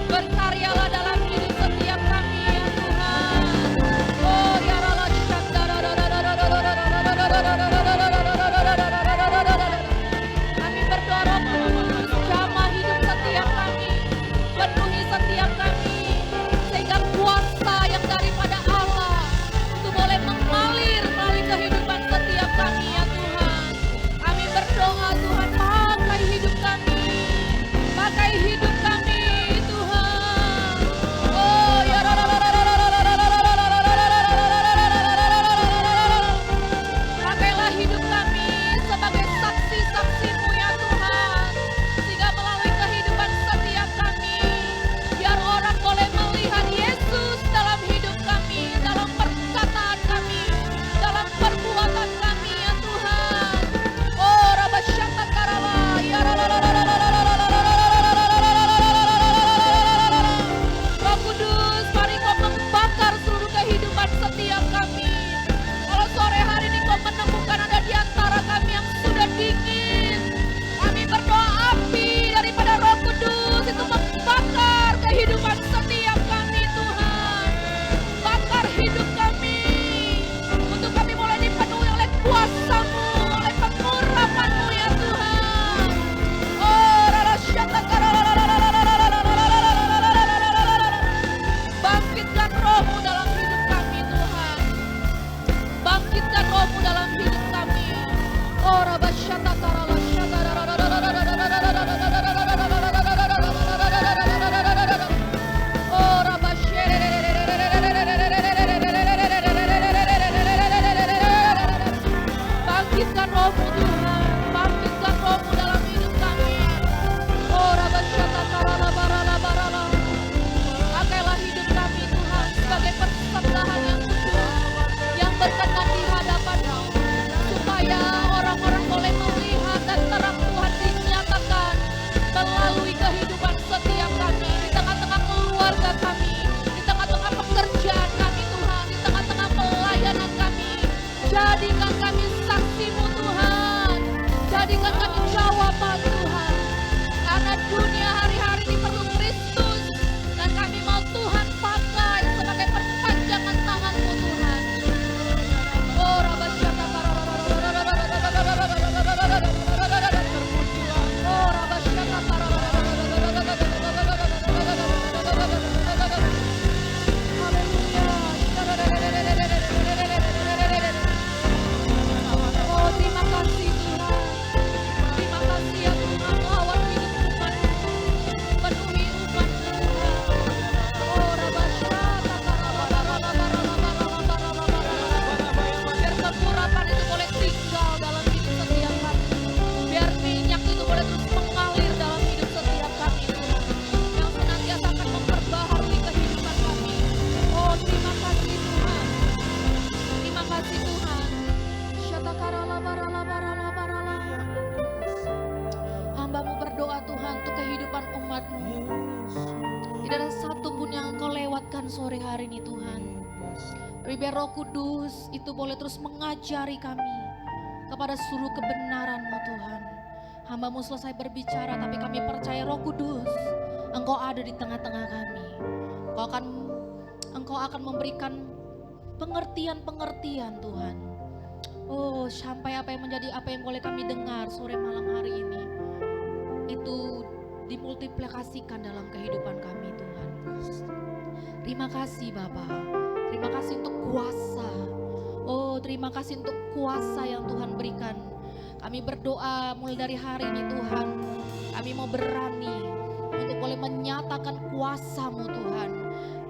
Berkaryalah dalam hidup setiap kami ya Tuhan. Oh ya Allah, kami berdoa Roh Kudus, jamah hidup setiap kami, penuhi setiap kami, sehingga kuasa yang daripada Allah itu boleh mengalir melalui kehidupan setiap kami ya Tuhan. Kami berdoa Tuhan, pakai hidup kami, pakai hidup kami Tuhan. Oh ya pakailah hidup kami sebagai saksi-saksi-Mu ya Tuhan, sehingga melalui kehidupan setiap kami, biar orang boleh melihat Yesus dalam hidup kami, dalam perkataan kami, dalam perbuatan kami ya Tuhan. Oh Rabasyata Karala ya Roh Kudus, mari Kau membakar seluruh kehidupan setiap kami. Kalau sore hari ini Kau menemukan ada di antara kami yang sudah dingin, kami berdoa api daripada Roh Kudus itu membakar kehidupan setiap kami Tuhan. Bakar hidup kami, untuk kami boleh dipenuhi oleh kuasa-Mu, oleh pengurapan-Mu ya Tuhan. Oh Rabasyata Karala, bangkitkan Roh-Mu dalam hidup kami Tuhan. Bangkitkan Roh-Mu dalam hidup kami. Oh Rabasyata Karala, oh bangkitkan Roh-Mu Tuhan. Bangkitkan Roh-Mu dalam hidup kami. Oh Rabasyata Karala Barala. Pakailah hidup kami Tuhan sebagai persembahan yang kudus, yang berkenan di hadapan-Mu, supaya orang-orang boleh melihat dan terang Tuhan dinyatakan melalui kehidupan setiap kami, di tengah-tengah keluarga kami, di tengah-tengah pekerjaan kami Tuhan, di tengah-tengah pelayanan kami. Jadikan kami saksi-Mu Tuhan, jadikan kami jawaban Tuhan, karena dunia hari-hari ini perlu Kristus, dan kami mau Tuhan pakai sebagai perpanjangan tangan-Mu Tuhan. Oh Rabasyata oh Rabasyata oh terima kasih Tuhan. Terima kasih ya Tuhan, lawan hidup umat-Mu, penuhi umat-Mu Tuhan. Oh Rabasyata biar kekurapan itu boleh tinggal dalam hidup setiap kami. Biar minyak itu boleh terus mengalir dalam hidup setiap kami Tuhan, yang senantiasa akan memperbaharui kehidupan kami. Oh terima kasih Tuhan. Terima kasih Tuhan. Syata Karala Barala. Hamba-Mu berdoa Tuhan untuk kehidupan umat-Mu. Tidak ada satu pun yang Engkau lewatkan sore hari ini Tuhan. Tapi biar Roh Kudus itu boleh terus mengajari kami kepada seluruh kebenaran-Mu Tuhan. Hamba-Mu selesai berbicara, tapi kami percaya Roh Kudus, Engkau ada di tengah-tengah kami. Engkau akan memberikan pengertian-pengertian Tuhan. Oh, sampai apa yang boleh kami dengar sore malam hari ini, itu dimultiplikasikan dalam kehidupan kami Tuhan. Terima kasih Bapa. Terima kasih untuk kuasa. Oh terima kasih untuk kuasa yang Tuhan berikan. Kami berdoa mulai dari hari ini Tuhan, kami mau berani untuk boleh menyatakan kuasa-Mu Tuhan.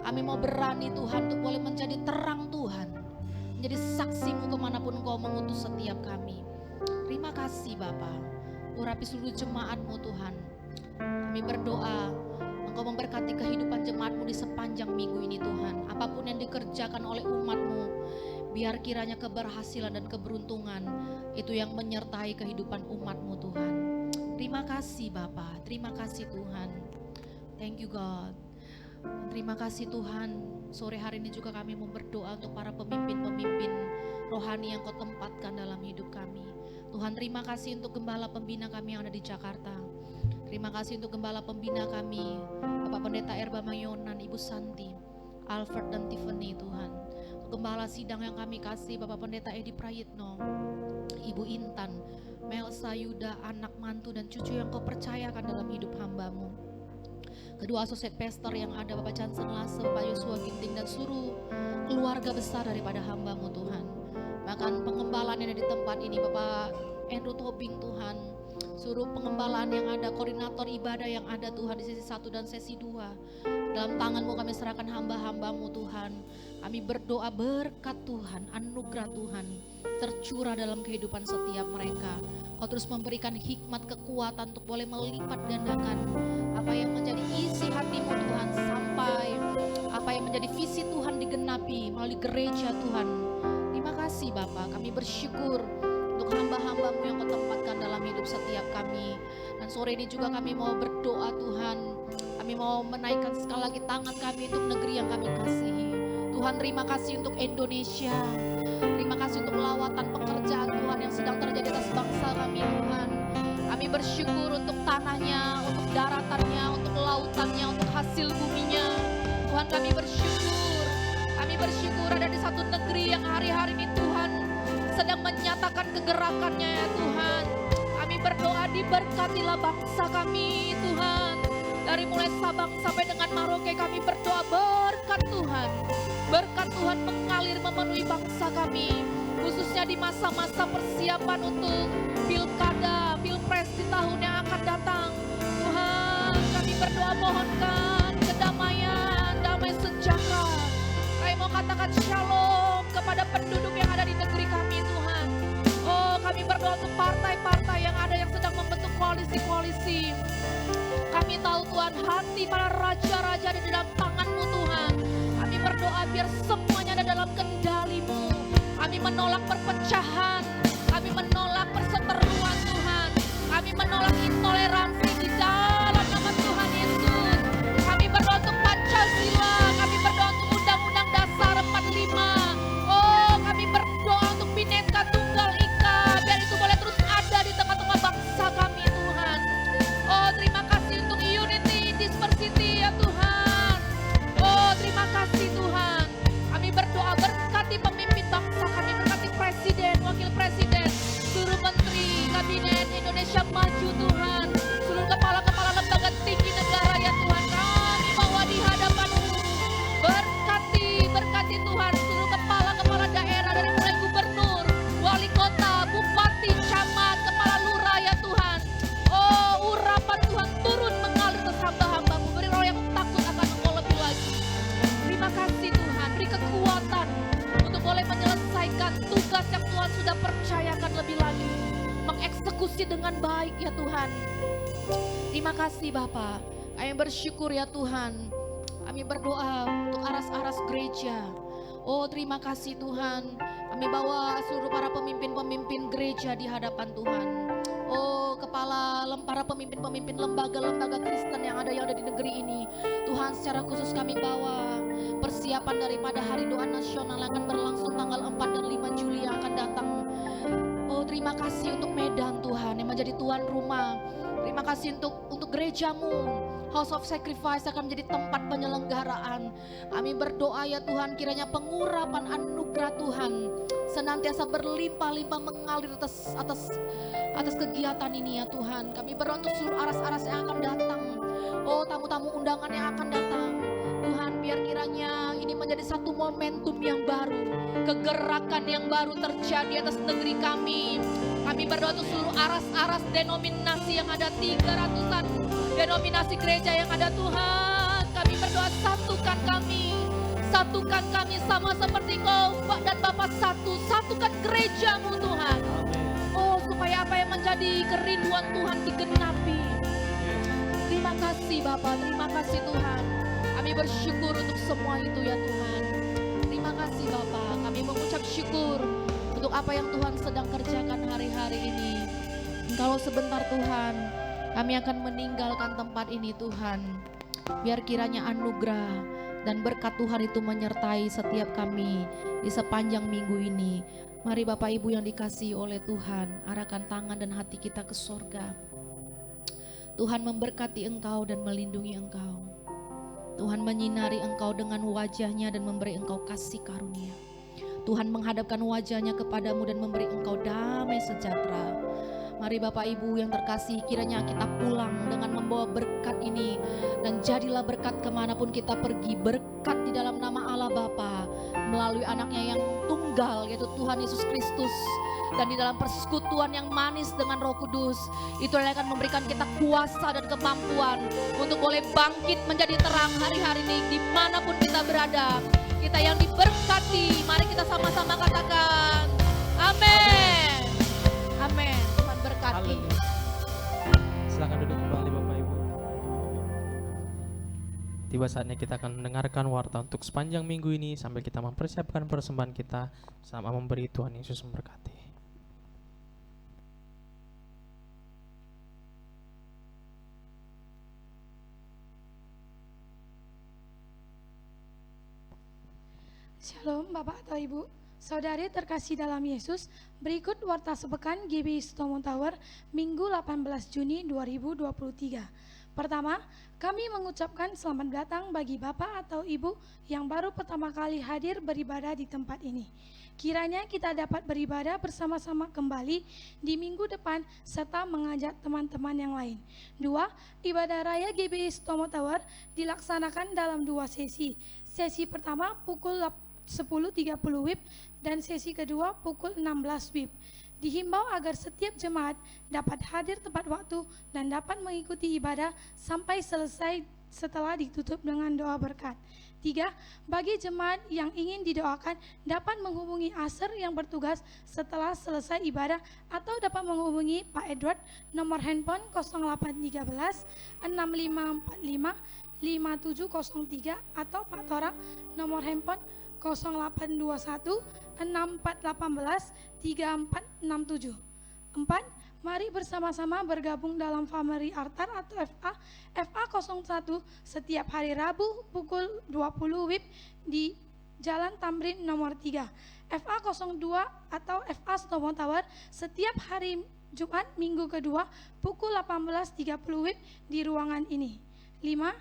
Kami mau berani Tuhan untuk boleh menjadi terang Tuhan, menjadi saksi-Mu kemanapun Engkau mengutus setiap kami. Terima kasih Bapa. Urapi seluruh jemaat-Mu Tuhan. Kami berdoa Engkau memberkati kehidupan jemaat-Mu di sepanjang minggu ini Tuhan. Apapun yang dikerjakan oleh umat-Mu, biar kiranya keberhasilan dan keberuntungan itu yang menyertai kehidupan umat-Mu Tuhan. Terima kasih Bapa, terima kasih Tuhan. Thank you God. Terima kasih Tuhan. Sore hari ini juga kami mau berdoa untuk para pemimpin-pemimpin rohani yang Kau tempatkan dalam hidup kami. Tuhan terima kasih untuk gembala pembina kami yang ada di Jakarta. Terima kasih untuk gembala pembina kami, Bapak Pendeta Erba Mayonan, Ibu Santi, Alfred dan Tiffany Tuhan. Gembala sidang yang kami kasih, Bapak Pendeta Edi Prayitno, Ibu Intan, Melsa, Yuda, anak, mantu dan cucu yang kau percayakan dalam hidup hamba-Mu. Kedua asosiat pastor yang ada, Bapak Johnson Lase, Bapak Yosua Ginting dan seluruh keluarga besar daripada hamba-Mu Tuhan. Bahkan pengembalaan yang ada di tempat ini, Bapak Andrew Tobing Tuhan, seluruh pengembalaan yang ada, koordinator ibadah yang ada Tuhan di sesi 1 dan sesi 2. Dalam tangan-Mu kami serahkan hamba-hamba-Mu Tuhan. Kami berdoa berkat Tuhan, anugerah Tuhan tercurah dalam kehidupan setiap mereka. Kau terus memberikan hikmat, kekuatan untuk boleh melipat gandakan apa yang menjadi isi hati-Mu Tuhan, sampai apa yang menjadi visi Tuhan digenapi melalui gereja Tuhan. Terima kasih Bapa, kami bersyukur untuk hamba-hamba-Mu yang Kau tempatkan dalam hidup setiap kami. Dan sore ini juga kami mau berdoa Tuhan, kami mau menaikkan sekali lagi tangan kami untuk negeri yang kami kasihi. Tuhan, terima kasih untuk Indonesia. Terima kasih untuk lawatan pekerjaan Tuhan yang sedang terjadi atas bangsa kami Tuhan. Kami bersyukur untuk tanahnya, untuk daratannya, untuk lautannya, untuk hasil buminya. Tuhan, kami bersyukur. Kami bersyukur ada di satu negeri yang hari-hari ini Tuhan sedang menyatakan kegerakannya ya Tuhan. Kami berdoa diberkatilah bangsa kami Tuhan. Dari mulai Sabang sampai dengan Merauke kami berdoa berkat Tuhan. Berkat Tuhan mengalir memenuhi bangsa kami, khususnya di masa-masa persiapan untuk pilkada, pilpres di tahun yang akan datang. Tuhan, kami berdoa mohonkan kedamaian, damai sejahtera. Kami mau katakan shalom kepada penduduk yang ada di negeri kami Tuhan. Oh, kami berdoa untuk partai-partai yang ada yang sedang membentuk koalisi-koalisi. Kami tahu Tuhan, hati para raja-raja ada di dalam tangan-Mu Tuhan. Kami berdoa biar semuanya ada dalam kendali-Mu. Kami menolak perpecahan, kami menolak perseteruan Tuhan. Kami menolak intoleransi di dalam nama Tuhan Yesus. Kami berdoa untuk Pancasila, kami berdoa untuk Undang-Undang Dasar 45. Oh, kami berdoa untuk Bhinneka Tunggal Ika, biar itu boleh terus ada di tengah-tengah bangsa kami Tuhan. Oh, terima kasih untuk unity, diversity ya Tuhan. Oh, terima kasih Tuhan. Kami berdoa berkati pemimpin bangsa kami, berkati presiden, wakil presiden, seluruh menteri, kabinet Indonesia Maju Tuhan, seluruh kepala-kepala lembaga tinggi negara ya Tuhan. Kami bawa di hadapan-Mu. Berkati Tuhan seluruh kepala-kepala daerah dari mulai gubernur, wali kota, bupati, camat, kepala lurah ya Tuhan. Oh, urapan Tuhan turun mengalir ke hamba-hamba-Mu. Beri roh yang takut akan Engkau lebih lagi. Terima kasih Tuhan, beri kekuatan untuk boleh menyelesaikan tugas yang Tuhan sudah percayakan lebih lagi. Mengeksekusi dengan baik ya Tuhan. Terima kasih Bapa. Kami bersyukur ya Tuhan. Kami berdoa untuk aras-aras gereja. Oh, terima kasih Tuhan. Kami bawa seluruh para pemimpin-pemimpin gereja di hadapan Tuhan. Oh, para pemimpin-pemimpin lembaga-lembaga Kristen yang ada di negeri ini. Tuhan, secara khusus kami bawa persiapan daripada Hari Doa Nasional yang akan berlangsung tanggal 4 dan 5 Juli yang akan datang. Oh, terima kasih untuk Medan Tuhan yang menjadi tuan rumah. Terima kasih untuk gereja-Mu. House of Sacrifice akan menjadi tempat penyelenggaraan. Kami berdoa ya Tuhan, kiranya pengurapan anugerah Tuhan senantiasa berlimpah-limpah mengalir atas kegiatan ini ya Tuhan. Kami berdoa untuk seluruh aras-aras yang akan datang. Oh, tamu-tamu undangan yang akan datang. Tuhan, biar kiranya ini menjadi satu momentum yang baru, kegerakan yang baru terjadi atas negeri kami. Kami berdoa untuk seluruh aras-aras denominasi yang ada, 300-an denominasi gereja yang ada Tuhan. Kami berdoa satukan kami sama seperti Kau dan Bapa satu, satukan gereja-Mu Tuhan. Oh, supaya apa yang menjadi kerinduan Tuhan digenapi. Terima kasih Bapa, terima kasih Tuhan. Kami bersyukur untuk semua itu ya Tuhan. Terima kasih Bapa, kami mengucap syukur untuk apa yang Tuhan sedang kerjakan hari-hari ini. Kalau sebentar Tuhan, kami akan meninggalkan tempat ini Tuhan. Biar kiranya anugerah dan berkat Tuhan itu menyertai setiap kami di sepanjang minggu ini. Mari Bapak Ibu yang dikasihi oleh Tuhan, arahkan tangan dan hati kita ke sorga. Tuhan memberkati engkau dan melindungi engkau. Tuhan menyinari engkau dengan wajah-Nya dan memberi engkau kasih karunia. Tuhan menghadapkan wajah-Nya kepadamu dan memberi engkau damai sejahtera. Mari Bapak Ibu yang terkasih, kiranya kita pulang dengan membawa berkat ini. Dan jadilah berkat kemanapun kita pergi, berkat di dalam nama Allah Bapa, melalui anaknya yang tunggal yaitu Tuhan Yesus Kristus. Dan di dalam persekutuan yang manis dengan Roh Kudus, itu yang akan memberikan kita kuasa dan kemampuan untuk boleh bangkit menjadi terang hari-hari ini dimanapun kita berada. Kita yang diberkati, mari kita sama-sama katakan amin. Amin. Tuhan berkati. Haleluya. Silakan duduk kembali Bapak Ibu. Tiba saatnya kita akan mendengarkan warta untuk sepanjang minggu ini sambil kita mempersiapkan persembahan kita sama memberi. Tuhan Yesus memberkati. Shalom Bapak atau Ibu, Saudari terkasih dalam Yesus. Berikut warta sepekan GBI Sutomo Tower Minggu 18 Juni 2023. Pertama, kami mengucapkan selamat datang bagi Bapak atau Ibu yang baru pertama kali hadir beribadah di tempat ini. Kiranya kita dapat beribadah bersama-sama kembali di minggu depan serta mengajak teman-teman yang lain. 2. Ibadah Raya GBI Sutomo Tower dilaksanakan dalam 2 sesi. Sesi pertama pukul 10.30 WIB dan sesi kedua pukul 16 WIB. Dihimbau agar setiap jemaat dapat hadir tepat waktu dan dapat mengikuti ibadah sampai selesai setelah ditutup dengan doa berkat. 3. Bagi jemaat yang ingin didoakan dapat menghubungi Aser yang bertugas setelah selesai ibadah atau dapat menghubungi Pak Edward nomor handphone 0813 6545 5703 atau Pak Torang nomor handphone 0821 6418 3467. 4. Mari bersama-sama bergabung dalam Family Altar atau FA 01 setiap hari Rabu pukul 20 WIB di Jalan Tamrin nomor 3. FA 02 atau FA Sutomo Tower setiap hari Jumat minggu kedua pukul 18.30 WIB di ruangan ini. 5.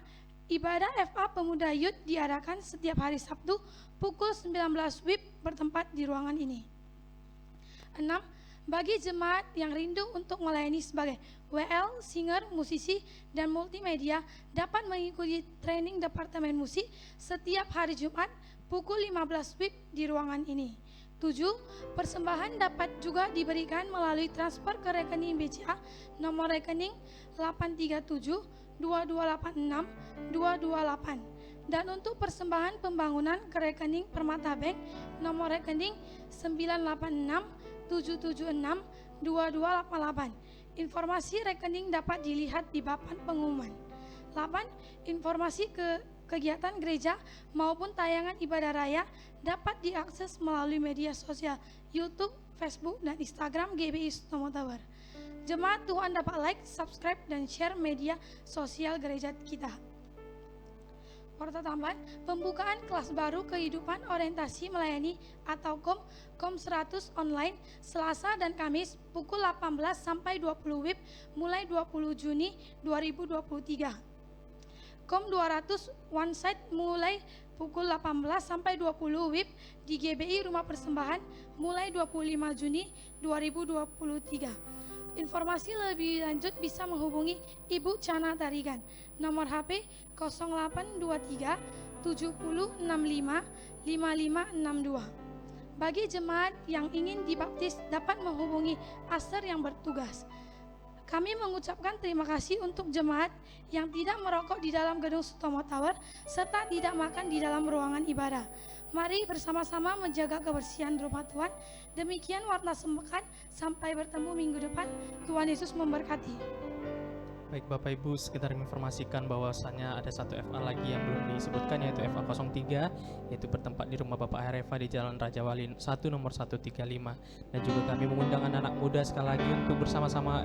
Ibadah FA Pemuda Youth diadakan setiap hari Sabtu pukul 19 WIB bertempat di ruangan ini. 6. Bagi jemaat yang rindu untuk melayani sebagai WL, singer, musisi, dan multimedia dapat mengikuti training Departemen Musik setiap hari Jumat pukul 15 WIB di ruangan ini. 7. Persembahan dapat juga diberikan melalui transfer ke rekening BCA nomor rekening 837 2286 228 dan untuk persembahan pembangunan ke rekening Permata Bank nomor rekening 986 776 2288. Informasi rekening dapat dilihat di papan pengumuman. 8. Informasi kegiatan gereja maupun tayangan ibadah raya dapat diakses melalui media sosial YouTube, Facebook, dan Instagram GBI Sutomo Tower. Jemaat Tuhan dapat like, subscribe, dan share media sosial gereja kita. Warta tambahan, pembukaan kelas baru kehidupan orientasi melayani atau KOM 100 online Selasa dan Kamis pukul 18 sampai 20 WIB mulai 20 Juni 2023. KOM 200 one site mulai pukul 18 sampai 20 WIB di GBI Rumah Persembahan mulai 25 Juni 2023. Informasi lebih lanjut bisa menghubungi Ibu Cana Tarigan, nomor HP 0823 7065 5562. Bagi jemaat yang ingin dibaptis dapat menghubungi Aser yang bertugas. Kami mengucapkan terima kasih untuk jemaat yang tidak merokok di dalam gedung Sutomo Tower serta tidak makan di dalam ruangan ibadah. Mari bersama-sama menjaga kebersihan rumah Tuhan. Demikian warta sepekan, sampai bertemu minggu depan. Tuhan Yesus memberkati. Baik Bapak Ibu, sekedar menginformasikan bahwasannya ada satu FA lagi yang belum disebutkan, yaitu FA 03, yaitu bertempat di rumah Bapak Hereva di Jalan Raja Wali 1 nomor 135. Dan juga kami mengundang anak-anak muda sekali lagi untuk bersama-sama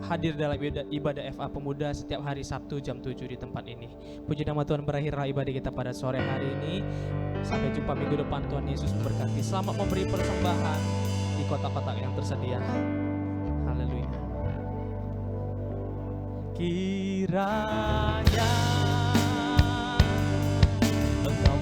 hadir dalam ibadah FA Pemuda setiap hari Sabtu jam 7 di tempat ini. Puji nama Tuhan, berakhirlah ibadah kita pada sore hari ini. Sampai jumpa minggu depan. Tuhan Yesus memberkati. Selamat memberi persembahan di kotak-kotak yang tersedia. Haleluya. Kiranya Engkau